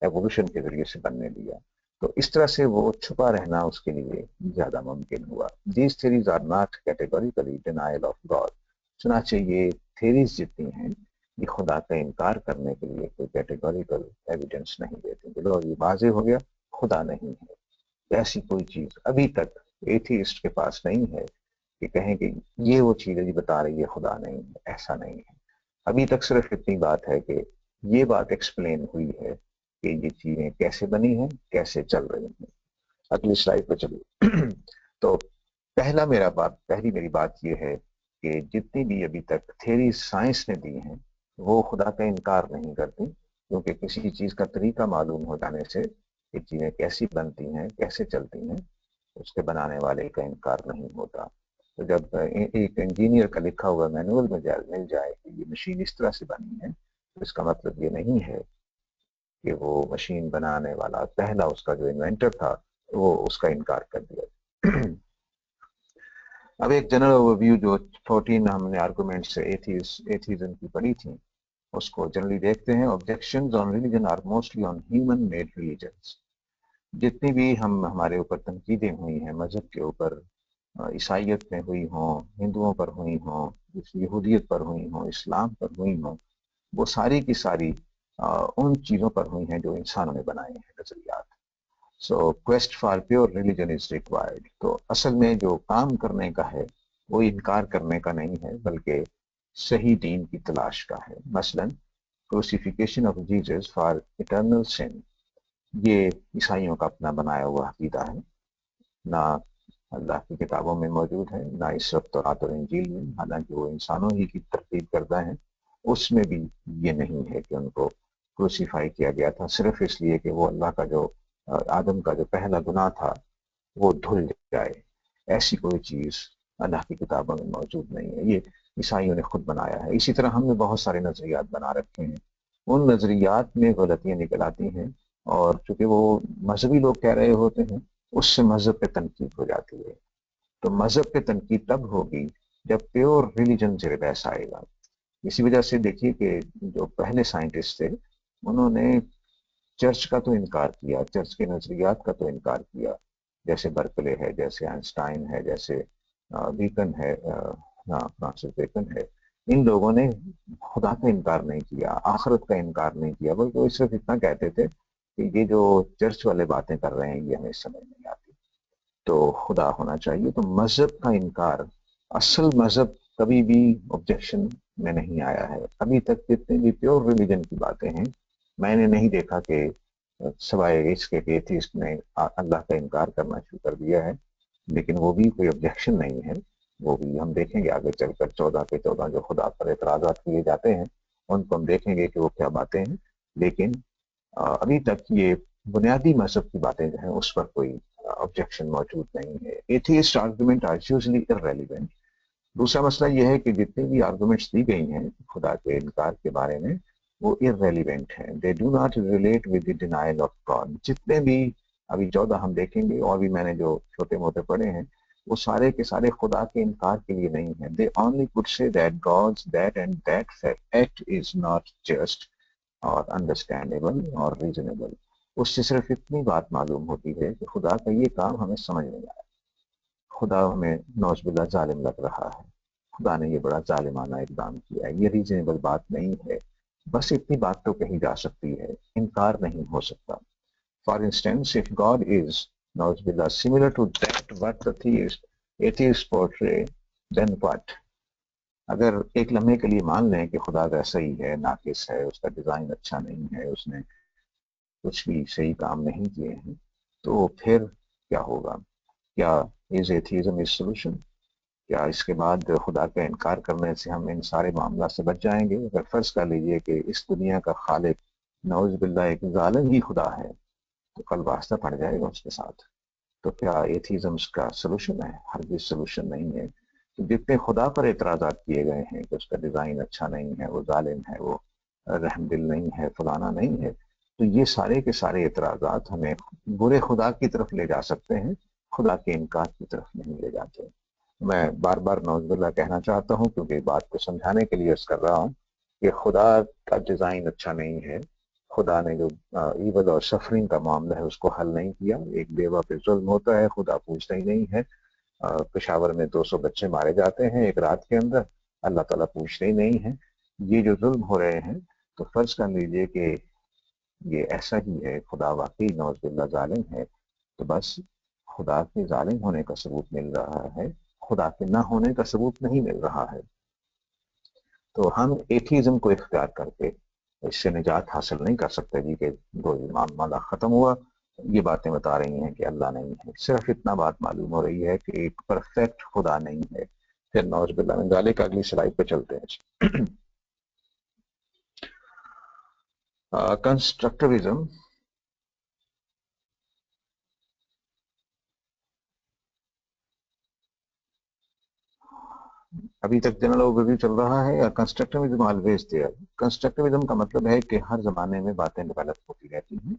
ایوولوشن کے ذریعے سے بننے دیا. تو اس طرح سے وہ چھپا رہنا اس کے لیے زیادہ ممکن ہوا. These theories are not categorically denial of God. چنانچہ یہ تھیریز جتنی ہیں یہ خدا کا انکار کرنے کے لیے کوئی کیٹیگوریکل ایویڈنس نہیں دیتی. چلو یہ واضح ہو گیا، خدا نہیں ہے. ایسی کوئی چیز ابھی تک ایتھیسٹ کے پاس نہیں ہے کہ کہیں کہ یہ وہ چیز ہے بتا رہی ہے خدا نہیں ہے. ایسا نہیں ہے. ابھی تک صرف اتنی بات ہے کہ یہ بات ایکسپلین ہوئی ہے کہ یہ چیزیں کیسے بنی ہیں، کیسے چل رہی ہیں. اگلی سلائڈ پہ چلیے. تو پہلی میری بات یہ ہے کہ جتنی بھی ابھی تک تھیری سائنس نے دی ہیں وہ خدا کا انکار نہیں کرتی، کیونکہ کسی چیز کا طریقہ معلوم ہو جانے سے یہ چیزیں کیسی بنتی ہیں، کیسے چلتی ہیں، اس کے بنانے والے کا انکار نہیں ہوتا. تو جب ایک انجینئر کا لکھا ہوا مینول میں مل جائے کہ یہ مشین اس طرح سے بنی ہے، تو اس کا مطلب یہ نہیں ہے کہ وہ مشین بنانے والا پہلا اس کا جو انوینٹر تھا وہ اس کا انکار کر دیا. اب ایک جنرل اوورویو جو 14 ہم نے آرگومنٹس ایتھیزم کی پڑھی تھی اس کو جنرلی دیکھتے ہیں. Objections on religion are mostly on human made religions. جتنی بھی ہمارے اوپر تنقیدیں ہوئی ہیں مذہب کے اوپر، عیسائیت میں ہوئی ہوں، ہندوؤں پر ہوئی ہوں، یہودیت پر ہوئی ہوں، اسلام پر ہوئی ہوں، وہ ساری کی ساری ان چیزوں پر ہوئی ہیں جو انسانوں نے بنائے ہیں نظریات. So quest for pure religion is required. تو اصل میں جو کام کرنے کا ہے وہ انکار کرنے کا نہیں ہے بلکہ صحیح دین کی تلاش کا ہے. مثلا کروسیفیکیشن آف جیزس فار اٹرنل سن، یہ عیسائیوں کا اپنا بنایا ہوا عقیدہ ہے. نہ اللہ کی کتابوں میں موجود ہے، نہ اس وقت تورات اور انجیل میں، حالانکہ وہ انسانوں ہی کی ترتیب کردہ ہیں، اس میں بھی یہ نہیں ہے کہ ان کو کروسیفائی کیا گیا تھا صرف اس لیے کہ وہ اللہ کا جو آدم کا جو پہلا گناہ تھا وہ دھل جائے. ایسی کوئی چیز اللہ کی کتابوں میں موجود نہیں ہے، یہ عیسائیوں نے خود بنایا ہے. اسی طرح ہم نے بہت سارے نظریات بنا رکھے ہیں، ان نظریات میں غلطیاں نکل آتی ہیں، اور چونکہ وہ مذہبی لوگ کہہ رہے ہوتے ہیں اس سے مذہب پہ تنقید ہو جاتی ہے. تو مذہب پہ تنقید تب ہوگی جب پیور ریلیجن سے بحث آئے گا. اسی وجہ سے دیکھیے کہ جو پہلے سائنٹسٹ تھے انہوں نے چرچ کا تو انکار کیا، چرچ کے نظریات کا تو انکار کیا، جیسے برکلے ہے، جیسے آئنسٹائن ہے، جیسے بیکن ہے، فرانسس بیکن ہے. ان لوگوں نے خدا کا انکار نہیں کیا، آخرت کا انکار نہیں کیا، بلکہ وہ صرف اتنا کہتے تھے کہ یہ جو چرچ والے باتیں کر رہے ہیں یہ ہمیں سمجھ نہیں آتی، تو خدا ہونا چاہیے. تو مذہب کا انکار، اصل مذہب کبھی بھی آبجیکشن میں نہیں آیا ہے. ابھی تک جتنے بھی پیور ریلیجن کی باتیں ہیں میں نے نہیں دیکھا کہ سوائے اس کے ایتھیسٹ نے اللہ کا انکار کرنا شروع کر دیا ہے، لیکن وہ بھی کوئی آبجیکشن نہیں ہے. وہ بھی ہم دیکھیں گے آگے چل کر 14 کے 14 جو خدا پر اعتراضات کیے جاتے ہیں ان کو ہم دیکھیں گے کہ وہ کیا باتیں ہیں. لیکن ابھی تک یہ بنیادی مذہب کی باتیں جو ہیں اس پر کوئی آبجیکشن موجود نہیں ہے. Atheist argument are usually irrelevant. دوسرا مسئلہ یہ ہے کہ جتنی بھی آرگومنٹس دی گئی ہیں خدا کے انکار کے بارے میں وہ irrelevant ہیں. they do not relate with the denial of God. جتنے بھی ابھی 14 ہم دیکھیں گے اور بھی میں نے جو چھوٹے موٹے پڑھے ہیں وہ سارے کے سارے خدا کے انکار کے لیے نہیں ہیں. they only could say that God's that and that act is not just اور understandable اور reasonable. اس سے صرف اتنی بات معلوم ہوتی ہے کہ خدا کا یہ کام ہمیں سمجھ نہیں آیا، خدا ہمیں نوز باللہ ظالم لگ رہا ہے، خدا نے یہ بڑا ظالمانہ اقدام کیا ہے، یہ ریزنیبل بات نہیں ہے. بس اتنی بات تو کہی جا سکتی ہے، انکار نہیں ہو سکتا. For instance if God is نوز باللہ similar to that what the atheist portray, then what؟ اگر ایک لمحے کے لیے مان لیں کہ خدا ویسا ہی ہے، ناقص ہے، اس کا ڈیزائن اچھا نہیں ہے، اس نے کچھ بھی صحیح کام نہیں کیے ہیں، تو پھر کیا ہوگا؟ کیا از ایتھیزم از سولوشن؟ کیا اس کے بعد خدا کا انکار کرنے سے ہم ان سارے معاملات سے بچ جائیں گے؟ اگر فرض کر لیجئے کہ اس دنیا کا خالق نعوذ باللہ ایک ظالم ہی خدا ہے تو کل واسطہ پڑ جائے گا اس کے ساتھ. تو کیا ایتھیزم کا سولوشن ہے؟ ہرگز سولوشن نہیں ہے. تو جتنے خدا پر اعتراضات کیے گئے ہیں کہ اس کا ڈیزائن اچھا نہیں ہے، وہ ظالم ہے، وہ رحم دل نہیں ہے، فلانا نہیں ہے، تو یہ سارے کے سارے اعتراضات ہمیں برے خدا کی طرف لے جا سکتے ہیں، خدا کے انکار کی طرف نہیں لے جاتے. میں بار بار نعوذ باللہ کہنا چاہتا ہوں کیونکہ بات کو سمجھانے کے لیے عرض کر رہا ہوں کہ خدا کا ڈیزائن اچھا نہیں ہے. خدا نے جو ایول اور سفرنگ کا معاملہ ہے اس کو حل نہیں کیا. ایک بیوہ پہ ظلم ہوتا ہے، خدا پوچھتا ہی نہیں ہے. پشاور میں 200 بچے مارے جاتے ہیں ایک رات کے اندر، اللہ تعالیٰ پوچھتے ہی نہیں ہے. یہ جو ظلم ہو رہے ہیں تو فرض کر لیجئے کہ یہ ایسا ہی ہے، خدا واقعی نعوذ باللہ ظالم ہے، تو بس خدا کے ظالم ہونے کا ثبوت مل رہا ہے، خدا کے نہ ہونے کا ثبوت نہیں مل رہا ہے. تو ہم ایتھیزم کو اختیار کر کے اس سے نجات حاصل نہیں کر سکتے جی کہ دو معاملہ ختم ہوا. یہ باتیں بتا رہی ہیں کہ اللہ نہیں ہے، صرف اتنا بات معلوم ہو رہی ہے کہ ایک پرفیکٹ خدا نہیں ہے. پھر نعوذ باللہ من ذالک اگلی سلائڈ پہ چلتے ہیں. کنسٹرکٹیوزم ابھی تک جنرل اوور ویو چل رہا ہے. یا کنسٹرکٹیوزم آلویز دیئر؟ کنسٹرکٹیوزم کا مطلب ہے کہ ہر زمانے میں باتیں ڈیولپ ہوتی رہتی ہیں،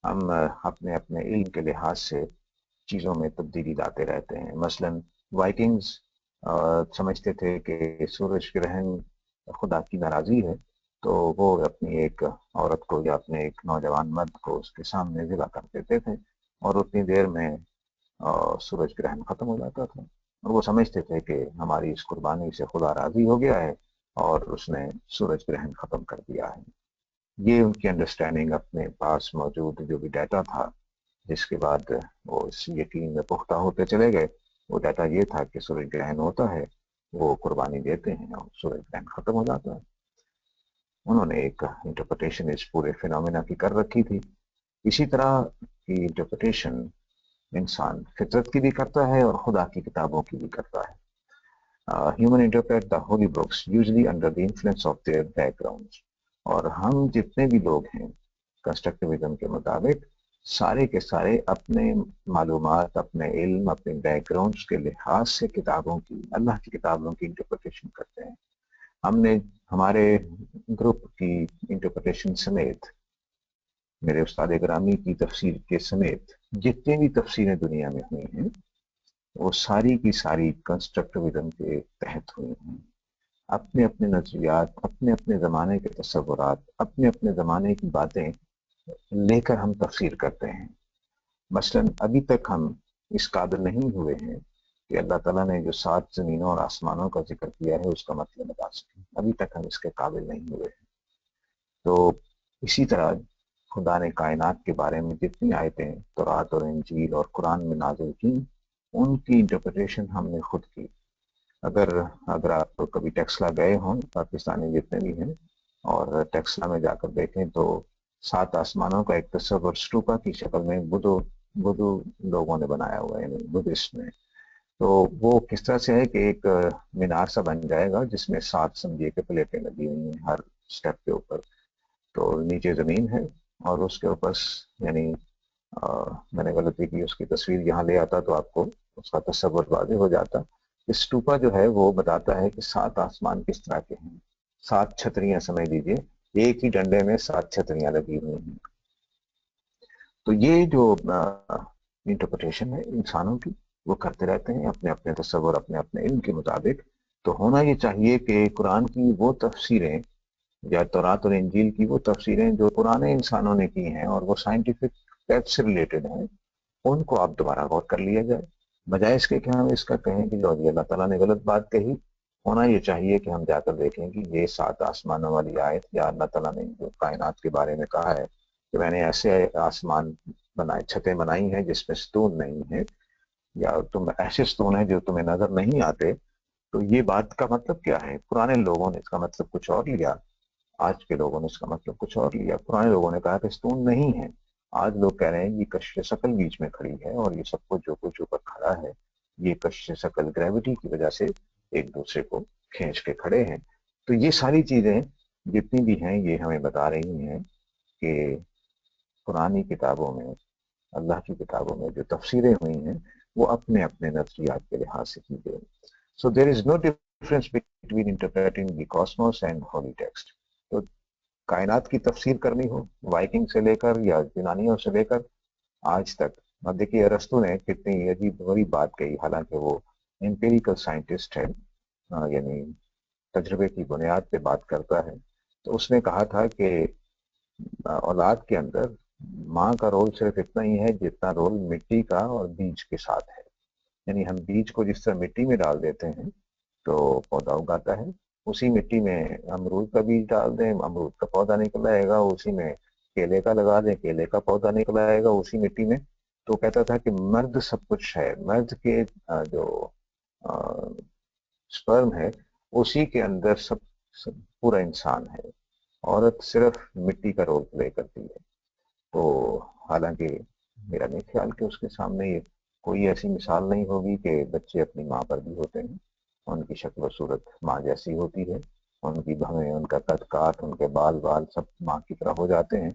ہم اپنے اپنے علم کے لحاظ سے چیزوں میں تبدیلی لاتے رہتے ہیں. مثلا وائکنگز سمجھتے تھے کہ سورج گرہن خدا کی ناراضی ہے، تو وہ اپنی ایک عورت کو یا اپنے ایک نوجوان مرد کو اس کے سامنے ذبح کر دیتے تھے اور اتنی دیر میں سورج گرہن ختم ہو جاتا تھا. اور وہ سمجھتے تھے کہ ہماری اس قربانی سے خدا راضی ہو گیا ہے اور اس نے سورج گرہن ختم کر دیا ہے. یہ ان کی انڈرسٹینڈنگ اپنے پاس موجود جو بھی ڈیٹا تھا، جس کے بعد وہ اس یقین میں پختہ ہوتے چلے گئے. وہ ڈیٹا یہ تھا کہ سورج گرہن ہوتا ہے، وہ قربانی دیتے ہیں اور سورج گرہن ختم ہو جاتا ہے. انہوں نے ایک انٹرپریٹیشن اس پورے فینومینا کی کر رکھی تھی. اسی طرح کی انٹرپریٹیشن انسان فطرت کی بھی کرتا ہے اور خدا کی کتابوں کی بھی کرتا ہے. Human interpret the holy books usually under the influence of their backgrounds. اور ہم جتنے بھی لوگ ہیں کنسٹرکٹیوزم کے مطابق سارے کے سارے اپنے معلومات، اپنے علم، اپنے بیک گراؤنڈس کے لحاظ سے کتابوں کی، اللہ کی کتابوں کی انٹرپریٹیشن کرتے ہیں. ہم نے ہمارے گروپ کی انٹرپریٹیشن سمیت، میرے استاد گرامی کی تفسیر کے سمیت جتنی بھی تفسیریں دنیا میں ہوئی ہیں وہ ساری کی ساری کنسٹرکٹیوزم کے تحت ہوئی ہیں. اپنے اپنے نظریات، اپنے اپنے زمانے کے تصورات، اپنے اپنے زمانے کی باتیں لے کر ہم تفسیر کرتے ہیں. مثلاً ابھی تک ہم اس قابل نہیں ہوئے ہیں کہ اللہ تعالیٰ نے جو 7 زمینوں اور آسمانوں کا ذکر کیا ہے اس کا مطلب بتا سکیں. ابھی تک ہم اس کے قابل نہیں ہوئے ہیں. تو اسی طرح خدا نے کائنات کے بارے میں جتنی آیتیں تورات اور انجیل اور قرآن میں نازل کی، ان کی انٹرپریٹیشن ہم نے خود کی. اگر آپ کبھی ٹیکسلا گئے ہوں، پاکستانی جتنے بھی ہیں، اور ٹیکسلا میں جا کر دیکھیں تو 7 آسمانوں کا ایک تصور اسٹوپا کی شکل میں بدھو لوگوں نے بنایا ہوا ہے، یعنی بدھسٹ میں. تو وہ کس طرح سے ہے کہ ایک مینار سا بن جائے گا جس میں 7 سمجھیے کہ پلیٹیں لگی ہوئی ہیں ہر سٹیپ کے اوپر. تو نیچے زمین ہے اور اس کے اوپر یعنی میں نے غلطی کی، اس کی تصویر یہاں لے آتا تو آپ کو اس کا تصور واضح ہو جاتا. اسٹوپا جو ہے وہ بتاتا ہے کہ 7 آسمان کس طرح کے ہیں. 7 چھتریاں سمجھ لیجیے، ایک ہی ڈنڈے میں 7 چھتریاں لگی ہوئی ہیں. تو یہ جو انٹرپریٹیشن ہے انسانوں کی، وہ کرتے رہتے ہیں اپنے اپنے تصور، اپنے اپنے علم کے مطابق. تو ہونا یہ چاہیے کہ قرآن کی وہ تفسیریں یا تورات اور انجیل کی وہ تفسیریں جو پرانے انسانوں نے کی ہیں اور وہ سائنٹیفک فیکٹ سے ریلیٹڈ ہیں، ان کو آپ دوبارہ غور کر لیا جائے، بجائے اس کے کہ ہم اس کا کہیں کہ جو اللہ تعالیٰ نے غلط بات کہی. ہونا یہ چاہیے کہ ہم جا کر دیکھیں کہ یہ 7 آسمانوں والی آیت یا اللہ تعالیٰ نے جو کائنات کے بارے میں کہا ہے کہ میں نے ایسے آسمان بنائے، چھتیں بنائی ہیں جس میں ستون نہیں ہے، یا تم ایسے ستون ہیں جو تمہیں نظر نہیں آتے، تو یہ بات کا مطلب کیا ہے؟ پرانے لوگوں نے اس کا مطلب کچھ اور لیا، آج کے لوگوں نے اس کا مطلب کچھ اور لیا. پرانے لوگوں نے کہا کہ ستون نہیں ہے، آج لوگ کہہ رہے ہیں یہ کشش ثقل بیچ میں کھڑی ہے اور یہ سب کچھ جو کچھ اوپر کھڑا ہے یہ کشش ثقل گریوٹی کی وجہ سے ایک دوسرے کو کھینچ کے کھڑے ہیں. تو یہ ساری چیزیں جتنی بھی ہیں یہ ہمیں بتا رہی ہیں کہ قرآنی کتابوں میں، اللہ کی کتابوں میں جو تفسیریں ہوئی ہیں وہ اپنے اپنے نظریات کے لحاظ سے کی گئی. So there is no difference between interpreting the cosmos and holy text. تو کائنات کی تفسیر کرنی ہو وائکنگ سے لے کر یا یونانیوں سے لے کر آج تک، اب دیکھیے ارسطو نے کتنی عجیب غریب بات کہی، حالانکہ وہ امپیریکل سائنٹسٹ ہے، یعنی تجربے کی بنیاد پہ بات کرتا ہے. تو اس نے کہا تھا کہ اولاد کے اندر ماں کا رول صرف اتنا ہی ہے جتنا رول مٹی کا اور بیج کے ساتھ ہے. یعنی ہم بیج کو جس طرح مٹی میں ڈال دیتے ہیں تو پودا اگاتا ہے، اسی مٹی میں امرود کا بیج ڈال دیں امرود کا پودا نکل آئے گا، اسی میں کیلے کا لگا دیں کیلے کا پودا نکل آئے گا اسی مٹی میں. تو کہتا تھا کہ مرد سب کچھ ہے، مرد کے جو سپرم ہے اسی کے اندر سب پورا انسان ہے، عورت صرف مٹی کا رول پلے کرتی ہے. تو حالانکہ میرا نہیں خیال کہ اس کے سامنے یہ کوئی ایسی مثال نہیں ہوگی کہ بچے اپنی ماں پر بھی ہوتے ہیں، ان کی شکل و صورت ماں جیسی ہوتی ہے، ان کی بھویں، ان کا قد کاٹ، ان کے بال سب ماں کی طرح ہو جاتے ہیں.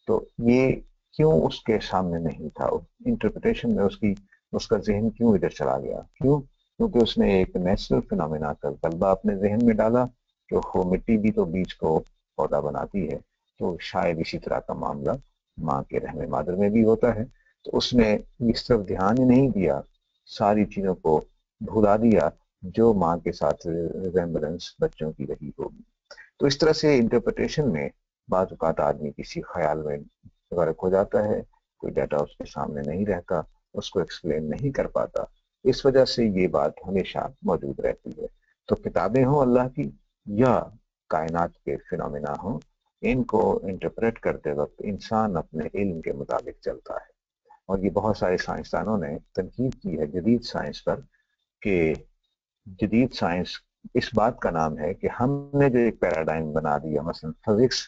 تو یہ کیوں اس کے سامنے نہیں تھا؟ انٹرپریٹیشن میں اس کا ذہن کیوں ادھر چلا گیا؟ کیونکہ اس نے ایک نیچرل فینومینا کا غلبہ اپنے ذہن میں ڈالا کہ وہ مٹی بھی تو بیج کو پودا بناتی ہے، تو شاید اسی طرح کا معاملہ ماں کے رحم مادر میں بھی ہوتا ہے. تو اس نے اس طرف دھیان ہی نہیں دیا، ساری چیزوں کو بھلا دیا جو ماں کے ساتھ ریزمبلنس بچوں کی رہی ہوگی. تو اس طرح سے انٹرپریٹیشن میں بعض اوقات آدمی کسی خیال میں غرق ہو جاتا ہے، کوئی ڈیٹا اس کے سامنے نہیں رہتا، اس کو ایکسپلین نہیں کر پاتا. اس وجہ سے یہ بات ہمیشہ موجود رہتی ہے. تو کتابیں ہوں اللہ کی یا کائنات کے فینومینا ہوں، ان کو انٹرپریٹ کرتے وقت انسان اپنے علم کے مطابق چلتا ہے. اور یہ بہت سارے سائنسدانوں نے تنقید کی ہے جدید سائنس پر کہ جدید سائنس اس بات کا نام ہے کہ ہم نے جو ایک پیراڈائم بنا دیا، مثلا فزکس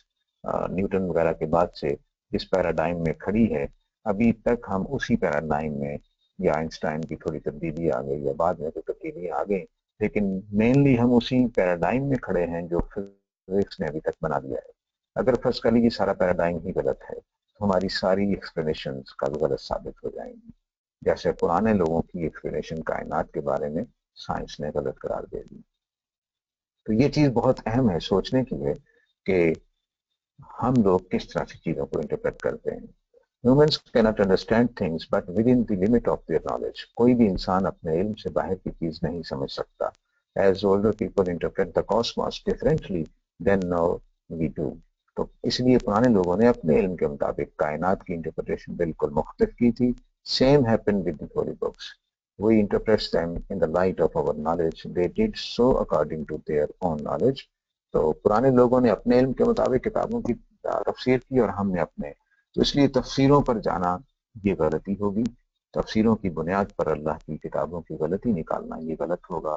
نیوٹن وغیرہ کے بعد سے جس پیراڈائم میں کھڑی ہے، ابھی تک ہم اسی پیراڈائم میں یا آئنسٹائن کی تھوڑی تبدیلی آ گئی یا بعد میں کوئی تبدیلی آ گئی، لیکن مینلی ہم اسی پیراڈائم میں کھڑے ہیں جو فزکس نے ابھی تک بنا دیا ہے. اگر فرض کر لیجیے سارا پیراڈائم ہی غلط ہے تو ہماری ساری ایکسپلینیشنز کا غلط ثابت ہو جائیں گی، جیسے پرانے لوگوں کی ایکسپلینیشن کائنات کے بارے میں سائنس نے غلط قرار دے دی. تو یہ چیز بہت اہم ہے سوچنے کے لیے کہ ہم لوگ کس طرح سے چیزوں کو انٹرپریٹ کرتے ہیں. Humans cannot understand things but within the limit of their knowledge. کوئی بھی انسان اپنے علم سے باہر کی چیز نہیں سمجھ سکتا. As older people interpret the cosmos differently than now we do. تو اس لیے پرانے لوگوں نے اپنے علم کے مطابق کائنات کی انٹرپریٹیشن بالکل مختلف کی تھی. Same happened with the holy books. We interpret them in the light of our knowledge. They did so according to their own knowledge. تو پرانے لوگوں نے اپنے علم کے مطابق کتابوں کی تفسیر کی اور ہم نے اپنے. تو اس لیے تفسیروں پر جانا یہ غلطی ہوگی. تفسیروں کی بنیاد پر اللہ کی کتابوں کی غلطی نکالنا یہ غلط ہوگا.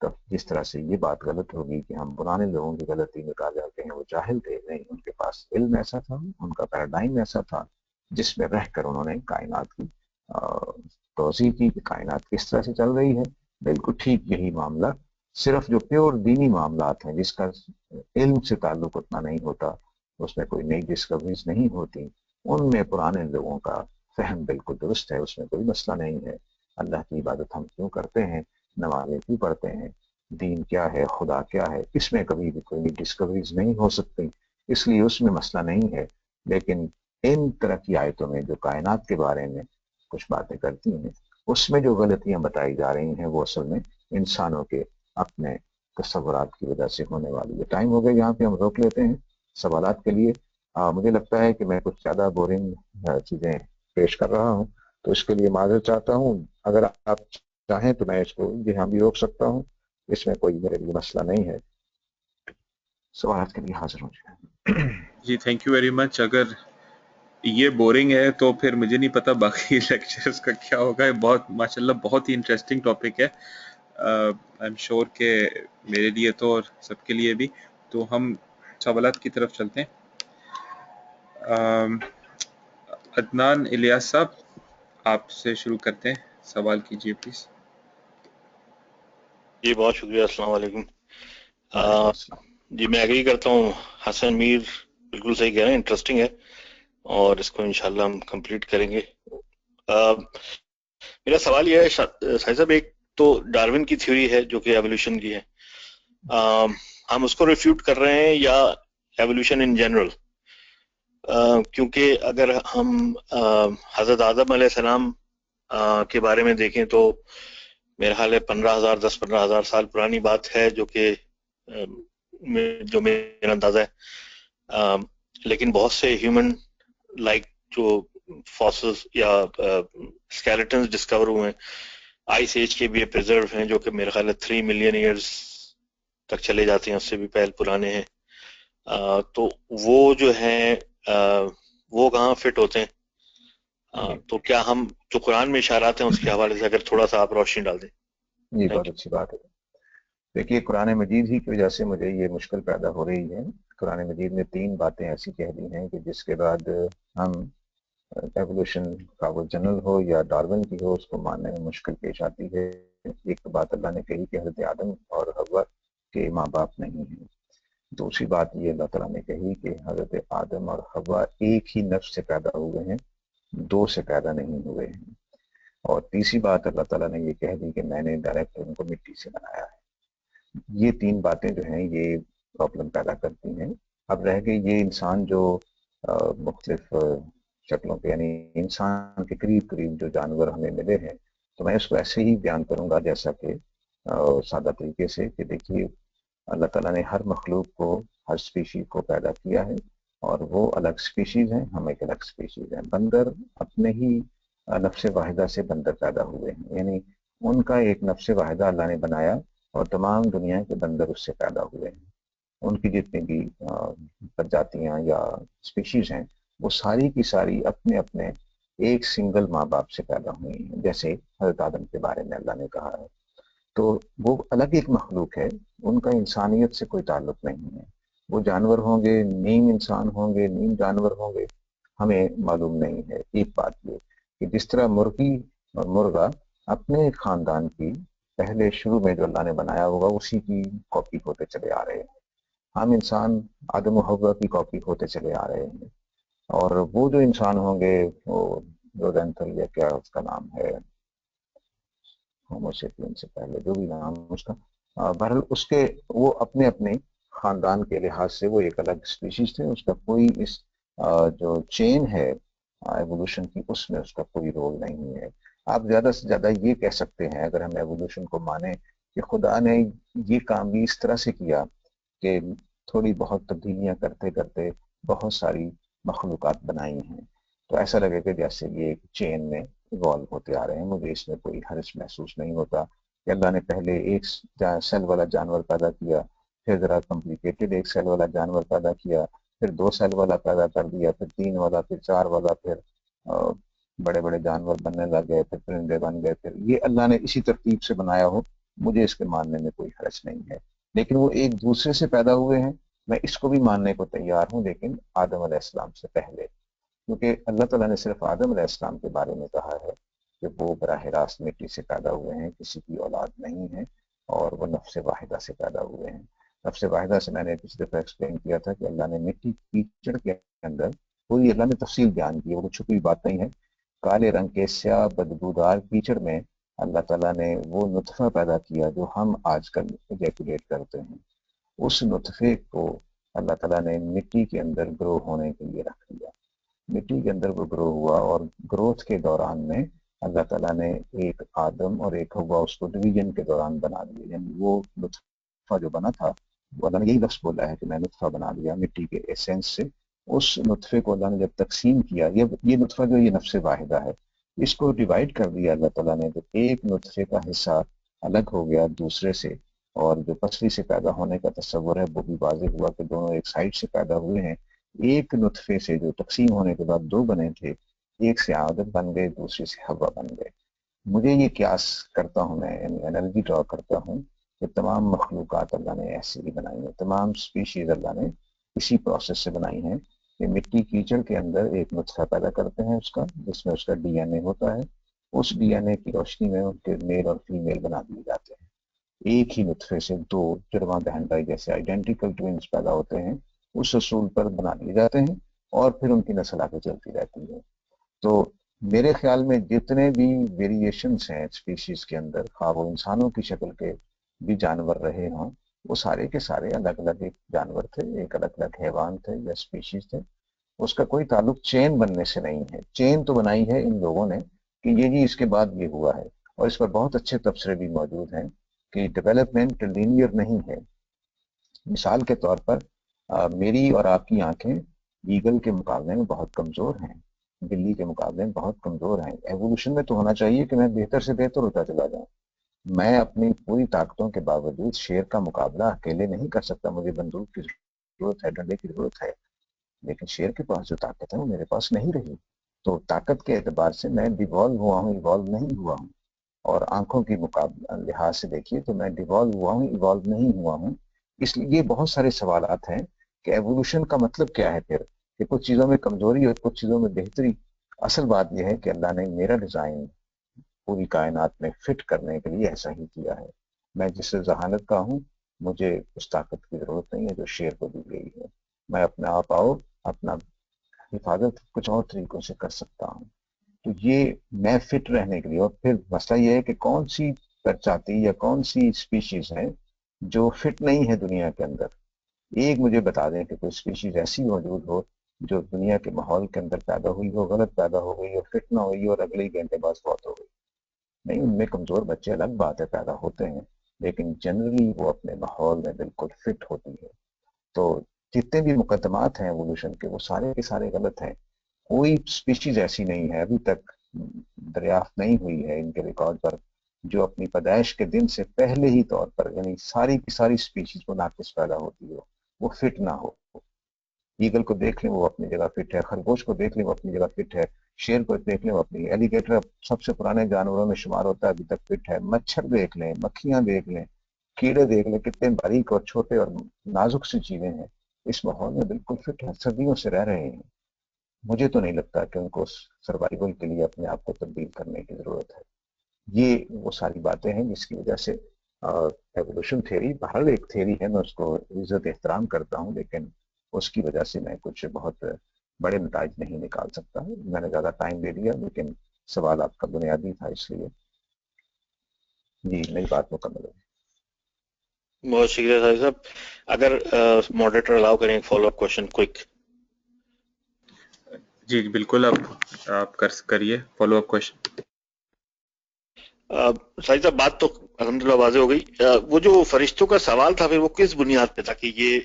تب جس طرح سے یہ بات غلط ہوگی کہ ہم پرانے لوگوں کی غلطی نکال جاتے ہیں وہ جاہل تھے، نہیں، ان کے پاس علم ایسا تھا، ان کا پیراڈائم ایسا تھا جس میں رہ کر انہوں نے کائنات کی توضیح کی کہ کائنات کس طرح سے چل رہی ہے. بالکل ٹھیک یہی معاملہ صرف جو پیور دینی معاملات ہیں جس کا علم سے تعلق اتنا نہیں ہوتا، اس میں کوئی نئی ڈسکوریز نہیں ہوتی، ان میں پرانے لوگوں کا فہم بالکل درست ہے، اس میں کوئی مسئلہ نہیں ہے. اللہ کی عبادت ہم کیوں کرتے ہیں، نمازیں کیوں پڑھتے ہیں، دین کیا ہے، خدا کیا ہے، اس میں کبھی بھی کوئی ڈسکوریز نہیں ہو سکتی، اس لیے اس میں مسئلہ نہیں ہے. لیکن ان طرح کی آیتوں میں جو کائنات کے بارے میں کچھ باتیں کرتی ہیں اس میں جو غلطیاں بتائی جا رہی ہیں وہ اصل میں انسانوں کے اپنے تصورات کی وجہ سے ہونے والی ہے. ٹائم ہو گیا، یہاں پہ ہم روک لیتے ہیں سوالات کے لیے. مجھے لگتا ہے کہ میں کچھ زیادہ بورنگ چیزیں پیش کر رہا ہوں تو اس کے لیے معذرت چاہتا ہوں. اگر آپ چاہیں تو میں اس کو یہاں بھی روک سکتا ہوں، اس میں کوئی میرے لیے مسئلہ نہیں ہے. سوالات کے لیے حاضر ہو جائیں. جی تھینک یو ویری مچ. اگر یہ بورنگ ہے تو پھر مجھے نہیں پتا باقی لیکچرز کا کیا ہوگا. بہت ماشاءاللہ بہت ہی انٹرسٹنگ ٹاپک ہے، آئی ایم شیور کہ میرے لیے تو اور سب کے لیے بھی. تو ہم سوالات کی طرف چلتے ہیں. عدنان الیاس صاحب آپ سے شروع کرتے ہیں، سوال کیجیے پلیز. جی بہت شکریہ، السلام علیکم. جی میں ایگری کرتا ہوں، حسن میر بالکل صحیح کہہ رہے ہیں، انٹرسٹنگ ہے اور اس کو انشاءاللہ ہم کمپلیٹ کریں گے. میرا سوال یہ ہے شاہد صاحب، ایک تو ڈارون کی تھیوری ہے جو کہ ایولیوشن کی ہے، ہم اس کو ریفیوٹ کر رہے ہیں یا ایولیوشن ان جنرل؟ کیونکہ اگر ہم حضرت آدم علیہ السلام کے بارے میں دیکھیں تو میرا خیال ہے 10-15,000 سال پرانی بات ہے جو کہ جو میرا اندازہ ہے. لیکن بہت سے ہیومن لائک جو فاسلز یا اسکیلیٹنز ڈسکور ہوئے ہیں آئس ایج کے بھی پریزرو ہیں جو کہ میرا خیال ہے 3 ملین ایئرز تک چلے جاتے ہیں، اس سے بھی پہلے پرانے ہیں. تو وہ جو ہیں وہ کہاں فٹ ہوتے ہیں؟ تو کیا ہم جو قرآن میں اشارات ہیں اس کے حوالے سے اگر تھوڑا سا آپ روشنی ڈال دیں. جی بہت اچھی بات ہے. دیکھیے قرآن مجید ہی کی وجہ سے مجھے یہ مشکل پیدا ہو رہی ہے. قرآن مجید نے 3 باتیں ایسی کہہ دی ہیں کہ جس کے بعد ہم ایولیوشن کا وہ جنرل ہو یا ڈارون کی ہو اس کو ماننے میں مشکل پیش آتی ہے. ایک بات اللہ نے کہی کہ حضرت آدم اور حوا کے ماں باپ نہیں ہیں. دوسری بات یہ اللہ تعالیٰ نے کہی کہ حضرت آدم اور حوا ایک ہی نفس سے پیدا ہوئے ہیں، 2 سے پیدا نہیں ہوئے ہیں. اور تیسری بات اللہ تعالیٰ نے یہ کہہ دی کہ میں نے ڈائریکٹ ان کو مٹی سے بنایا ہے. یہ 3 باتیں جو ہیں یہ پرابلم پیدا کرتی ہیں. اب رہ گئی یہ انسان جو مختلف شکلوں پہ، یعنی انسان کے قریب قریب جو جانور ہمیں ملے ہیں، تو میں اس کو ایسے ہی بیان کروں گا جیسا کہ سادہ طریقے سے کہ دیکھیے اللہ تعالیٰ نے ہر مخلوق کو، ہر اسپیشیز کو پیدا کیا ہے اور وہ الگ اسپیشیز ہیں، ہم ایک الگ اسپیشیز ہیں. بندر اپنے ہی نفس واحدہ سے بندر پیدا ہوئے ہیں، یعنی ان کا ایک نفس واحدہ اللہ نے بنایا اور تمام دنیا کے بندر اس سے پیدا ہوئے ہیں. ان کی جتنی بھی پرجاتیاں یا اسپیشیز ہیں وہ ساری کی ساری اپنے اپنے ایک سنگل ماں باپ سے پیدا ہوئی ہیں، جیسے حضرت آدم کے بارے میں اللہ نے کہا ہے. تو وہ الگ ایک مخلوق ہے، ان کا انسانیت سے کوئی تعلق نہیں ہے. وہ جانور ہوں گے، نیم انسان ہوں گے، نیم جانور ہوں گے، ہمیں معلوم نہیں ہے. ایک بات یہ کہ جس طرح مرغی اور مرغا اپنے خاندان کی پہلے شروع میں جو اللہ نے بنایا ہوگا اسی کی کاپی ہوتے چلے آ رہے ہیں. ہم انسان آدم و حوا کی کاپی ہوتے چلے آ رہے ہیں. اور وہ جو انسان ہوں گے وہ رودینتھل یا کیا اس کا نام ہے، ہوموسیپین سے پہلے جو بھی نام اس کا، بہرحال اس کے وہ اپنے اپنے خاندان کے لحاظ سے وہ ایک الگ اسپیشیز تھے. اس کا کوئی اس جو چین ہے ایوولوشن کی اس میں اس کا کوئی رول نہیں ہے. آپ زیادہ سے زیادہ یہ کہہ سکتے ہیں اگر ہم ایوولوشن کو مانیں کہ خدا نے یہ کام بھی اس طرح سے کیا کہ تھوڑی بہت تبدیلیاں کرتے کرتے بہت ساری مخلوقات بنائی ہیں. تو ایسا لگے کہ جیسے یہ ایک چین میں ایوالو ہوتے آ رہے ہیں. مجھے اس میں کوئی حرج محسوس نہیں ہوتا کہ اللہ نے پہلے ایک سیل والا جانور پیدا کیا، پھر ذرا کمپلیکیٹڈ ایک سیل والا جانور پیدا کیا، پھر 2 سیل والا پیدا کر دیا، پھر 3 والا، پھر 4 والا، پھر بڑے بڑے جانور بننے لگ گئے، پھر پرندے بن گئے. پھر یہ اللہ نے اسی ترتیب سے بنایا ہو، مجھے اس کے ماننے میں کوئی حرج نہیں ہے. لیکن وہ ایک دوسرے سے پیدا ہوئے ہیں، میں اس کو بھی ماننے کو تیار ہوں، لیکن آدم علیہ السلام سے پہلے. کیونکہ اللہ تعالیٰ نے صرف آدم علیہ السلام کے بارے میں کہا ہے کہ وہ براہ راست مٹی سے پیدا ہوئے ہیں، کسی کی اولاد نہیں ہے، اور وہ نفس واحدہ سے پیدا ہوئے ہیں. نفس واحدہ سے میں نے پچھلی دفعہ ایکسپلین کیا تھا کہ اللہ نے مٹی کیچڑ کے اندر پوری اللہ نے تفصیل بیان کی، وہ چھپی بات نہیں ہے. کالے رنگ کے سیاہ بدبودار کیچڑ میں اللہ تعالیٰ نے وہ نطفہ پیدا کیا جو ہم آج کل ایجیکولیٹ کرتے ہیں. اس نطفے کو اللہ تعالیٰ نے مٹی کے اندر گرو ہونے کے لیے رکھ دیا. مٹی کے اندر وہ گرو ہوا، اور گروتھ کے دوران میں اللہ تعالیٰ نے ایک آدم اور ایک ہوا اس کو ڈویژن کے دوران بنا دیا. یعنی وہ نطفہ جو بنا تھا، وہ اللہ نے یہی لفظ بولا ہے کہ میں نطفہ بنا دیا مٹی کے ایسنس سے. اس نطفے کو اللہ نے جب تقسیم کیا، یہ نطفہ جو یہ نفس واحدہ ہے، اس کو ڈیوائڈ کر دیا اللہ تعالیٰ نے. تو ایک نطفے کا حصہ الگ ہو گیا دوسرے سے، اور جو پسلی سے پیدا ہونے کا تصور ہے وہ بھی واضح ہوا کہ دونوں ایک سائڈ سے پیدا ہوئے ہیں. ایک نطفے سے جو تقسیم ہونے کے بعد 2 بنے تھے، ایک سے آدم بن گئے، دوسری سے حوا بن گئے. مجھے یہ قیاس کرتا ہوں، میں انالوجی ڈرا کرتا ہوں کہ تمام مخلوقات اللہ نے ایسے ہی بنائی ہیں، تمام سپیشیز اللہ نے اسی پروسیس سے بنائی ہیں کہ مٹی کیچڑ کے اندر ایک نطفہ پیدا کرتے ہیں اس کا، جس میں اس کا ڈی این اے ہوتا ہے. اس ڈی این اے کی روشنی میں ان کے میل اور فیمیل بنا دیے جاتے ہیں. ایک ہی نطفے سے 2 جڑواں بہن بھائی جیسے آئیڈینٹیکل ٹوینز پیدا ہوتے ہیں، اس اصول پر بنا دیے جاتے ہیں، اور پھر ان کی نسل آگے چلتی رہتی ہے. تو میرے خیال میں جتنے بھی ویریشنس ہیں اسپیشیز کے اندر، خواہ وہ انسانوں کی شکل کے بھی جانور رہے ہوں، وہ سارے کے سارے الگ الگ ایک جانور تھے، ایک الگ الگ حیوان تھے یا اسپیشیز تھے. اس کا کوئی تعلق چین بننے سے نہیں ہے. چین تو بنائی ہے ان لوگوں نے کہ یہ جی اس کے بعد یہ ہوا ہے، اور اس پر بہت اچھے تبصرے بھی موجود ہیں کہ ڈیولپمنٹ لینئر نہیں ہے. مثال کے طور پر میری اور آپ کی آنکھیں ایگل کے مقابلے میں بہت کمزور ہیں، بلی کے مقابلے میں بہت کمزور ہیں. ایوولوشن میں تو ہونا چاہیے کہ میں بہتر سے بہتر ہوتا چلا جاؤں. میں اپنی پوری طاقتوں کے باوجود شیر کا مقابلہ اکیلے نہیں کر سکتا. مجھے بندوق کی ضرورت ہے، ڈنڈے کی ضرورت ہے، لیکن شیر کے پاس جو طاقت ہے وہ میرے پاس نہیں رہی. تو طاقت کے اعتبار سے میں ڈیوالو ہوا ہوں، ایوالو نہیں ہوا ہوں. اور آنکھوں کی مقابلہ لحاظ سے دیکھیے تو میں ڈیوالو ہوا ہوں، ایوالو نہیں ہوا ہوں. اس لیے یہ بہت سارے سوالات ہیں کہ ایوولوشن کا مطلب کیا ہے پھر، کہ کچھ چیزوں میں کمزوری اور کچھ چیزوں میں بہتری. اصل بات یہ ہے کہ اللہ نے میرا ڈیزائن پوری کائنات میں فٹ کرنے کے لیے ایسا ہی کیا ہے. میں جس ذہانت کا ہوں، مجھے اس طاقت کی ضرورت نہیں ہے جو شیر کو دی گئی ہے. میں اپنے آپ اپنا حفاظت کچھ اور طریقوں سے کر سکتا ہوں. تو یہ میں فٹ رہنے کے لیے. اور پھر مسئلہ یہ ہے کہ کون سی پرجاتی یا کون سی اسپیشیز ہے جو فٹ نہیں ہے دنیا کے اندر. ایک مجھے بتا دیں کہ کوئی اسپیشیز ایسی موجود ہو جو دنیا کے ماحول کے اندر پیدا ہوئی ہو، غلط پیدا ہو گئی اور فٹ نہ ہوئی اور اگلے ہی گھنٹے بعد فوت ہو گئی. نہیں، ان میں کمزور بچے الگ بات ہے پیدا ہوتے ہیں، لیکن جنرلی وہ اپنے ماحول میں بالکل فٹ ہوتی ہے. تو جتنے بھی مقدمات ہیں ایوولوشن کے وہ سارے کے سارے غلط ہیں. کوئی اسپیشیز ایسی نہیں ہے ابھی تک دریافت نہیں ہوئی ہے ان کے ریکارڈ پر جو اپنی پیدائش کے دن سے پہلے ہی طور پر، یعنی ساری کی ساری اسپیشیز کو ناقص پیدا ہوتی ہو، وہ فٹ نہ ہو. ایگل کو دیکھ لیں وہ اپنی جگہ فٹ ہے، خرگوش کو دیکھ لیں وہ اپنی جگہ فٹ ہے، شیر کو دیکھ لیں وہ اپنی، ایلیگیٹر سب سے پرانے جانوروں میں شمار ہوتا ہے، ابھی تک فٹ ہے. مچھر دیکھ لیں، مکھیاں دیکھ لیں، کیڑے دیکھ لیں، کتنے باریک اور چھوٹے اور نازک سی چیزیں ہیں، اس ماحول میں بالکل فٹ ہیں، صدیوں سے رہ رہے ہیں. مجھے تو نہیں لگتا کہ ان کو سروائیول کے لیے اپنے آپ کو تبدیل کرنے کی ضرورت ہے. یہ وہ ساری باتیں ہیں جس کی وجہ سے ایوولوشن تھیوری بہرحال ایک تھیوری ہے, میں اس کو عزت احترام کرتا ہوں, لیکن اس کی وجہ سے میں کچھ بہت بڑے نتائج نہیں نکال سکتا. میں نے زیادہ ٹائم دے دیا, لیکن سوال آپ کا بنیادی تھا, اس لیے جی میری بات مکمل ہے. بہت شکریہ ساجد صاحب. اگر ماڈریٹر الاؤ کریں ایک فالو اپ کوشچن کوئک. جی بالکل, آپ کریے فالو اپ کوشچن. ساجد صاحب بات تو الحمدللہ واضح ہو گئی. وہ جو فرشتوں کا سوال تھا پھر وہ کس بنیاد پہ تھا کہ یہ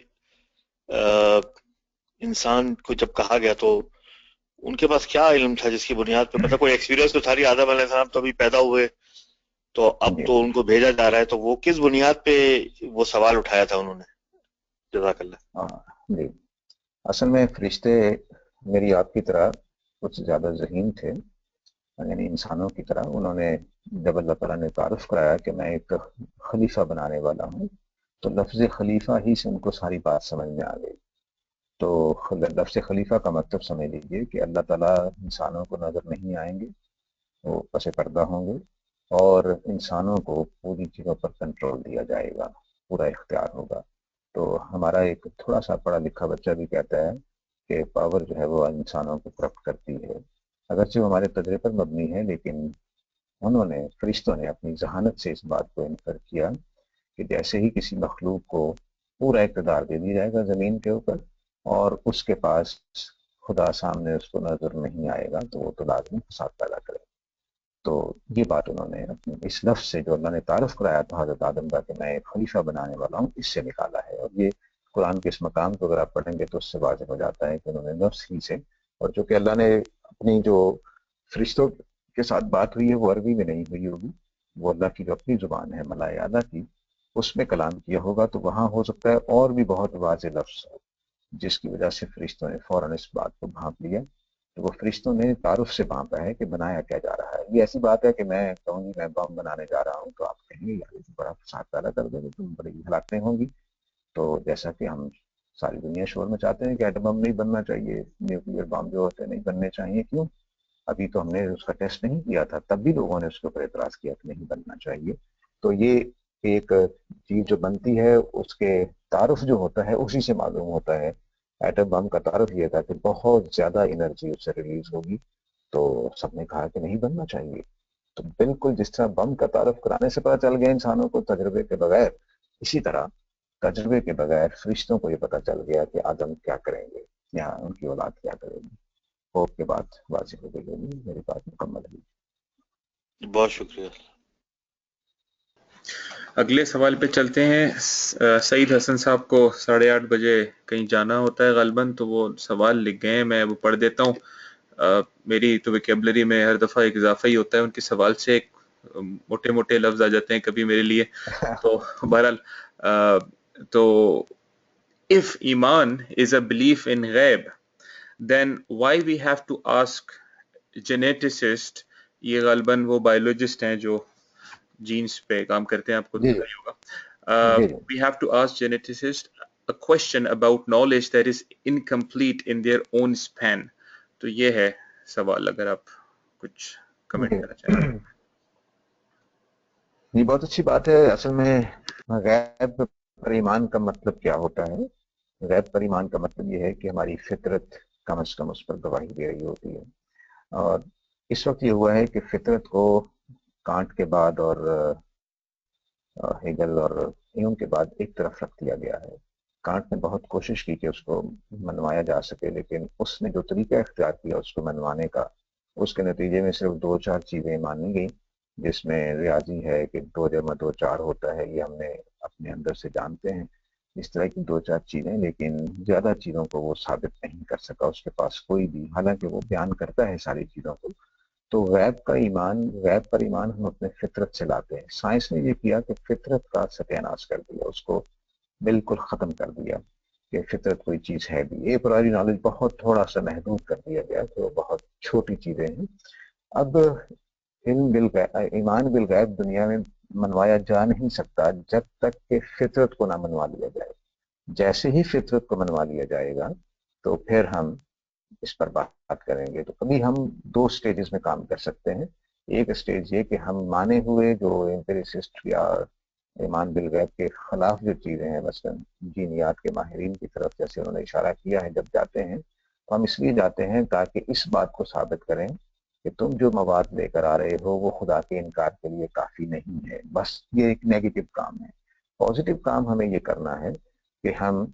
انسان کو جب کہا گیا تو ان کے پاس کیا علم تھا جس کی بنیاد پہ, مطلب کوئی ایکسپیرینس تو تھا. آدم علیہ السلام تو ابھی پیدا ہوئے تو اب تو ان کو بھیجا جا رہا ہے, تو وہ کس بنیاد پہ وہ سوال اٹھایا تھا انہوں نے؟ جزاک اللہ. جی اصل میں فرشتے میری آپ کی طرح کچھ زیادہ ذہین تھے, یعنی انسانوں کی طرح. انہوں نے جب اللہ تعالیٰ نے تعارف کرایا کہ میں ایک خلیفہ بنانے والا ہوں, تو لفظ خلیفہ ہی سے ان کو ساری بات سمجھ میں آ گئی. تو لفظ خلیفہ کا مطلب سمجھ لیجیے کہ اللہ تعالیٰ انسانوں کو نظر نہیں آئیں گے, وہ پس پردہ ہوں گے, اور انسانوں کو پوری چیزوں پر کنٹرول دیا جائے گا, پورا اختیار ہوگا. تو ہمارا ایک تھوڑا سا پڑھا لکھا بچہ بھی کہتا ہے کہ پاور جو ہے وہ انسانوں کو کرپٹ کرتی ہے. اگرچہ وہ ہمارے تجربے پر مبنی ہے, لیکن انہوں نے فرشتوں نے اپنی ذہانت سے اس بات کو انفر کیا کہ جیسے ہی کسی مخلوق کو پورا اقتدار دے دیا جائے گا زمین کے اوپر, اور اس کے پاس خدا سامنے اس کو نظر نہیں آئے گا, تو وہ تو لازمی فساد پیدا کرے. تو یہ بات انہوں نے اپنے اس لفظ سے جو اللہ نے تعارف کرایا تھا حضرت آدم کا کہ میں ایک خلیفہ بنانے والا ہوں, اس سے نکالا ہے. اور یہ قرآن کے اس مقام کو اگر آپ پڑھیں گے تو اس سے واضح ہو جاتا ہے کہ انہوں نے نفس ہی سے, اور چونکہ اللہ نے اپنی جو فرشتوں کے ساتھ بات ہوئی ہے وہ عربی میں نہیں ہوئی ہوگی, وہ اللہ کی جو اپنی زبان ہے ملائے اعلیٰ کی, اس میں کلام کیا ہوگا, تو وہاں ہو سکتا ہے اور بھی بہت واضح لفظ ہو, جس کی وجہ سے فرشتوں نے فوراً اس بات کو بھانپ لیا. تو وہ فرشتوں نے تعارف سے بھانپا ہے کہ بنایا کیا جا رہا ہے. یہ ایسی بات ہے کہ میں کہوں گی میں بم بنانے جا رہا ہوں, تو آپ کہیں گے یار یہ بڑا فساد پیدا کر دیں گے, تم بڑی ہلاکتیں ہوں گی. تو جیسا کہ ہم ساری دنیا شور میں چاہتے ہیں کہ ایٹم بم نہیں بننا چاہیے, نیوکلیر بم جو ہوتے ہیں نہیں بننے چاہیے, کیوں؟ ابھی تو ہم نے اس کا ٹیسٹ نہیں کیا تھا, تب بھی لوگوں نے اس کے اوپر اعتراض کیا کہ نہیں بننا چاہیے. تو یہ ایک چیز جو بنتی ہے اس کے تعارف جو ہوتا ہے اسی سے معلوم ہوتا ہے. ایٹم بم کا تعارف یہ تھا کہ بہت زیادہ انرجی اس سے ریلیز ہوگی, تو سب نے کہا کہ نہیں بننا چاہیے. تو بالکل جس طرح بم کا تعارف کرانے سے پتہ چل گیا انسانوں کو تجربے کے بغیر, اسی طرح تجربے کے بغیر فرشتوں کو یہ پتہ چل گیا کہ آدم کیا کریں گے یا ان کی اولاد کیا کرے گی. ہوپ کے بعد واضح ہو گئی ہوگی, میری بات مکمل ہے. بہت شکریہ. اگلے سوال پہ چلتے ہیں. سعید حسن صاحب کو 8:30 بجے کہیں جانا ہوتا ہے غالباً, تو وہ سوال لکھ گئے ہیں, میں وہ پڑھ دیتا ہوں. میری تو ویکیبلری میں ہر دفعہ ایک اضافہ ہی ہوتا ہے, ان کے سوال سے ایک موٹے موٹے لفظ آ جاتے ہیں کبھی میرے لیے. تو بہرحال تو if ایمان is a belief in غیب, then why we have to ask geneticist, یہ غالباً وہ بایولوجسٹ ہیں جو جینز پہ کام کرتے ہیں, آپ کو پتہ ہی ہوگا. We have to ask geneticists a question about knowledge that is incomplete in their own span. تو یہ ہے سوال, اگر آپ کچھ کمنٹ کرنا چاہیں. یہ بہت اچھی بات ہے. اصل میں غیب پر ایمان کا مطلب کیا ہوتا ہے؟ غیب پر ایمان کا مطلب یہ ہے کہ ہماری فطرت کم از کم اس پر گواہی دے رہی ہوتی ہے. اور اس وقت یہ ہوا ہے کہ فطرت کو کانٹ کے بعد اور ہیگل اور ایون کے بعد ایک طرف رکھ دیا گیا ہے. کانٹ نے بہت کوشش کی کہ اس کو منوایا جا سکے, لیکن اس نے جو طریقہ اختیار کیا اس کو منوانے کا, اس کے نتیجے میں صرف 2-4 چیزیں مانی گئی, جس میں ریاضی ہے کہ 2 × 2 4 ہوتا ہے, یہ ہم نے اپنے اندر سے جانتے ہیں, اس طرح کی 2-4 چیزیں, لیکن زیادہ چیزوں کو وہ ثابت نہیں کر سکا اس کے پاس کوئی بھی, حالانکہ وہ بیان کرتا ہے ساری چیزوں کو. تو غیب پر ایمان ہم اپنے فطرت سے لاتے ہیں. سائنس نے یہ کیا کہ فطرت کا ستیہ ناش کر دیا, اس کو بالکل ختم کر دیا کہ فطرت کوئی چیز ہے بھی. یہ پرانی نالج بہت تھوڑا سا محدود کر دیا گیا کہ وہ بہت چھوٹی چیزیں ہیں. اب ایمان بالغیب دنیا میں منوایا جا نہیں سکتا جب تک کہ فطرت کو نہ منوا لیا جائے. جیسے ہی فطرت کو منوا لیا جائے گا تو پھر ہم اس پر بات کریں گے. تو ابھی ہم 2 سٹیجز میں کام کر سکتے ہیں. ایک سٹیج یہ کہ ہم مانے ہوئے جو ایمپیریسسٹ یا ایمان بالغیب کے خلاف جو چیزیں ہیں، مثلا جینیات کے ماہرین کی طرف جیسے انہوں نے اشارہ کیا ہے، جب جاتے ہیں تو ہم اس لیے جاتے ہیں تاکہ اس بات کو ثابت کریں کہ تم جو مواد لے کر آ رہے ہو وہ خدا کے انکار کے لیے کافی نہیں ہے. بس یہ ایک نیگیٹو کام ہے. پازیٹیو کام ہمیں یہ کرنا ہے کہ ہم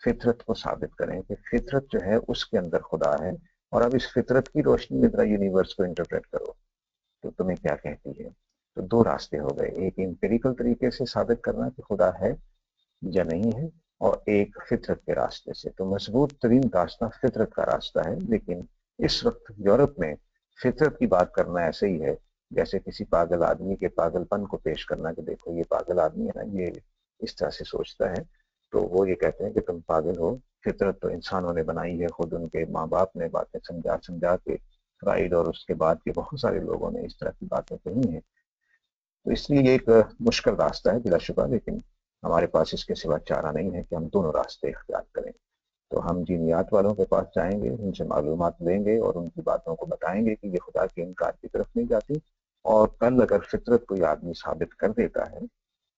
فطرت کو ثابت کریں کہ فطرت جو ہے اس کے اندر خدا ہے، اور اب اس فطرت کی روشنی میں ذرا یونیورس کو انٹرپریٹ کرو تو تمہیں کیا کہتی ہے. تو 2 راستے ہو گئے، ایک امپیریکل طریقے سے ثابت کرنا کہ خدا ہے یا نہیں ہے، اور ایک فطرت کے راستے سے. تو مضبوط ترین راستہ فطرت کا راستہ ہے. لیکن اس وقت یورپ میں فطرت کی بات کرنا ایسے ہی ہے جیسے کسی پاگل آدمی کے پاگل پن کو پیش کرنا کہ دیکھو یہ پاگل آدمی ہے نا، یہ اس طرح سے سوچتا ہے. تو وہ یہ کہتے ہیں کہ تم پاگل ہو، فطرت تو انسانوں نے بنائی ہے، خود ان کے ماں باپ نے باتیں سمجھا کے، فرائڈ اور اس کے بعد کے بہت سارے لوگوں نے اس طرح کی باتیں کہی ہیں. تو اس لیے یہ ایک مشکل راستہ ہے بلا شبہ، لیکن ہمارے پاس اس کے سوا چارہ نہیں ہے کہ ہم دونوں راستے اختیار کریں. تو ہم جینیات والوں کے پاس جائیں گے، ان سے معلومات لیں گے اور ان کی باتوں کو بتائیں گے کہ یہ خدا کے انکار کی طرف نہیں جاتی. اور کل اگر فطرت کوئی آدمی ثابت کر دیتا ہے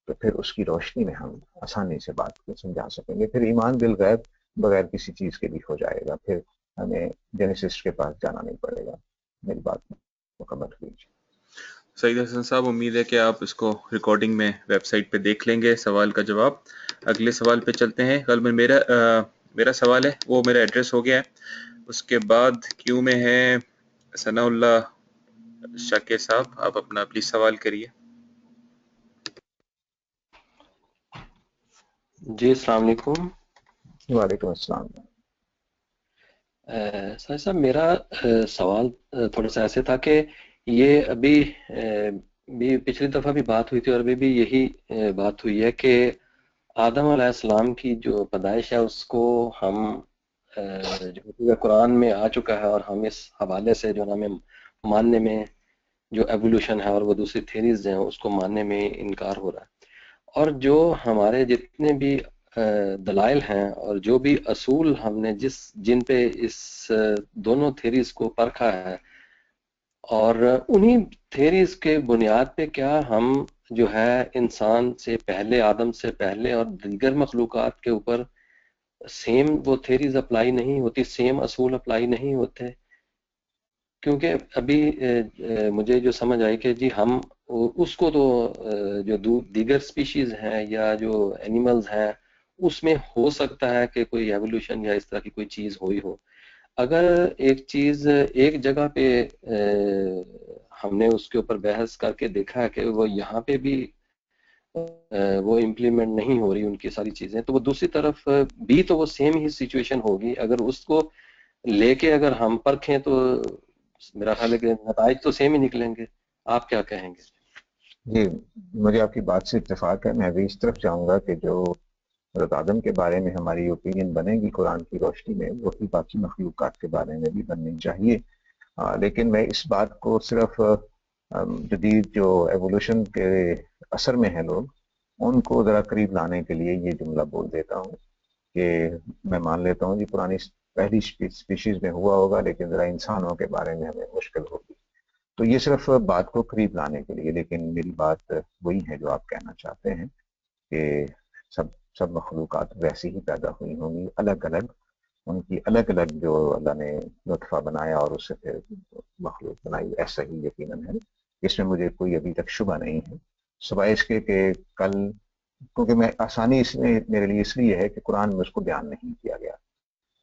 تو پھر اس کی روشنی میں ہم آسانی سے بات کو سمجھا سکیں گے. پھر ایمان بالغیب بغیر کسی چیز کے بھی ہو جائے گا، پھر ہمیں جینیسسٹ کے پاس جانا نہیں پڑے گا. میری بات مکمل کیجیے. سعید حسن صاحب، امید ہے کہ آپ اس کو ریکارڈنگ میں ویب سائٹ پہ دیکھ لیں گے سوال کا جواب. اگلے سوال پہ چلتے ہیں. کل میں میرا سوال ہے وہ میرا ایڈریس ہو گیا ہے. اس کے بعد کیوں میں ہے ثناء اللہ شاکر صاحب، آپ اپنا پلیز سوال کریے. جی السلام علیکم. وعلیکم السلام. سر صاحب میرا سوال تھوڑا سا ایسے تھا کہ یہ ابھی بھی پچھلی دفعہ بھی بات ہوئی تھی اور ابھی بھی یہی بات ہوئی ہے کہ آدم علیہ السلام کی جو پیدائش ہے اس کو ہم جو قرآن میں آ چکا ہے اور ہم اس حوالے سے جو ہمیں ماننے میں جو ایوولوشن ہے اور وہ دوسری تھیریز ہیں اس کو ماننے میں انکار ہو رہا ہے. اور جو ہمارے جتنے بھی دلائل ہیں اور جو بھی اصول ہم نے جن پہ اس دونوں تھیریز کو پرکھا ہے، اور انہی تھیریز کے بنیاد پہ کیا ہم جو ہے انسان سے پہلے، آدم سے پہلے اور دیگر مخلوقات کے اوپر سیم وہ تھیریز اپلائی نہیں ہوتی، سیم اصول اپلائی نہیں ہوتے؟ کیونکہ ابھی مجھے جو سمجھ آئی کہ جی ہم اس کو تو جو دیگر سپیشیز ہیں یا جو اینیملز ہیں اس میں ہو سکتا ہے کہ کوئی ایوولوشن یا اس طرح کی کوئی چیز ہوئی ہو. اگر ایک چیز ایک جگہ پہ ہم نے اس کے اوپر بحث کر کے دیکھا ہے کہ وہ یہاں پہ بھی وہ امپلیمنٹ نہیں ہو رہی ان کی ساری چیزیں، تو وہ دوسری طرف بھی تو وہ سیم ہی سچویشن ہوگی. اگر اس کو لے کے اگر ہم پرکھیں تو میرا خیال ہے کہ نتائج تو سیم ہی نکلیں گے. آپ کیا کہیں گے؟ جی مجھے آپ کی بات سے اتفاق ہے. میں بھی اس طرف چاہوں گا کہ جو حضرت آدم کے بارے میں ہماری اوپینین بنے گی قرآن کی روشنی میں، وہی باقی مخلوقات کے بارے میں بھی بننی چاہیے. لیکن میں اس بات کو صرف جدید جو ایوولوشن کے اثر میں ہیں لوگ، ان کو ذرا قریب لانے کے لیے یہ جملہ بول دیتا ہوں کہ میں مان لیتا ہوں کہ پرانی پہلی اسپیشیز میں ہوا ہوگا، لیکن ذرا انسانوں کے بارے میں ہمیں مشکل ہوگی. تو یہ صرف بات کو قریب لانے کے لیے، لیکن میری بات وہی ہے جو آپ کہنا چاہتے ہیں کہ سب مخلوقات ویسی ہی پیدا ہوئی ہوں گی، الگ الگ، ان کی الگ الگ جو اللہ نے نطفہ بنایا اور اس سے پھر مخلوق بنائی، ایسا ہی یقیناً ہے. اس میں مجھے کوئی ابھی تک شبہ نہیں ہے، سوائے اس کے کہ کل، کیونکہ میں آسانی اس میں میرے لیے اس لیے ہے کہ قرآن میں اس کو بیان نہیں کیا گیا.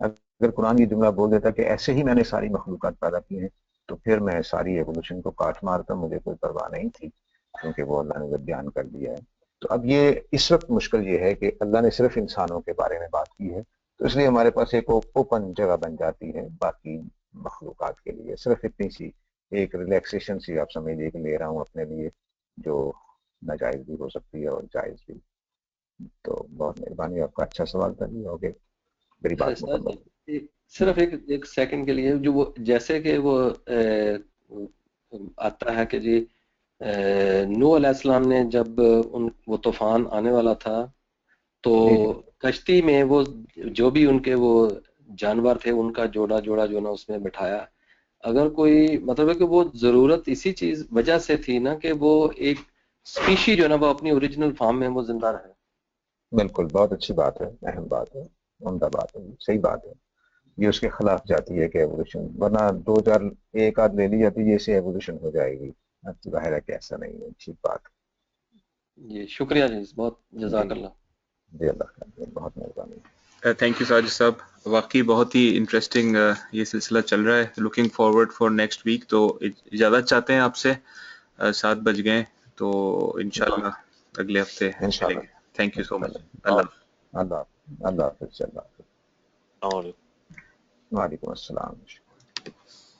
اگر قرآن یہ جملہ بول دیتا کہ ایسے ہی میں نے ساری مخلوقات پیدا کی ہیں تو پھر میں ساری ایوولوشن کو کاٹ مارتا، مجھے کوئی پرواہ نہیں تھی، کیونکہ وہ اللہ نے جب بیان کر دیا ہے. تو اب یہ اس وقت مشکل یہ ہے کہ اللہ نے صرف انسانوں کے بارے میں بات کی ہے، تو اس لیے ہمارے پاس ایک اوپن جگہ بن جاتی ہے باقی مخلوقات کے لیے. صرف اتنی سی ایک ریلیکسیشن سی آپ سمجھیے کہ لے رہا ہوں اپنے لیے، جو ناجائز بھی ہو سکتی ہے اور جائز بھی. تو بہت مہربانی، آپ کا اچھا سوال تھا جی. اوکے، میری بات مکمل. صرف ایک سیکنڈ کے لیے، جو وہ جیسے کہ وہ آتا ہے کہ جی نوح علیہ السلام نے جب وہ طوفان آنے والا تھا تو کشتی میں وہ جو بھی ان کے وہ جانور تھے ان کا جوڑا جوڑا جو نا اس میں بٹھایا. اگر کوئی مطلب ہے کہ وہ ضرورت اسی چیز وجہ سے تھی نا کہ وہ ایک اسپیشی جو ہے نا وہ اپنی اوریجنل فارم میں وہ زندہ رہے. بالکل، بہت اچھی بات ہے، اہم بات ہے، عمدہ بات ہے، صحیح بات ہے. یہ اس کے خلاف جاتی ہے کہ ایوولوشن، ورنہ 2001 آدھ لے لی جاتی ہے اسے ایوولوشن ہو جائے گی. اب ظاہر ہے کہ ایسا نہیں ہے. ٹھیک بات. جی شکریہ جی، بہت جزاک جی اللہ. جی، اللہ خیر، بہت مہربانی. تھینک یو ساجد صاحب، واقعی بہت ہی انٹرسٹنگ یہ سلسلہ چل رہا ہے. Looking forward for next week. تو اجازت چاہتے ہیں آپ سے، 7 بج گئے تو انشاءاللہ اگلے ہفتے ملیں گے. تھینک یو سو مچ. اللہ اللہ حافظ. اللہ حافظ. السلام علیکم. وعلیکم السلام.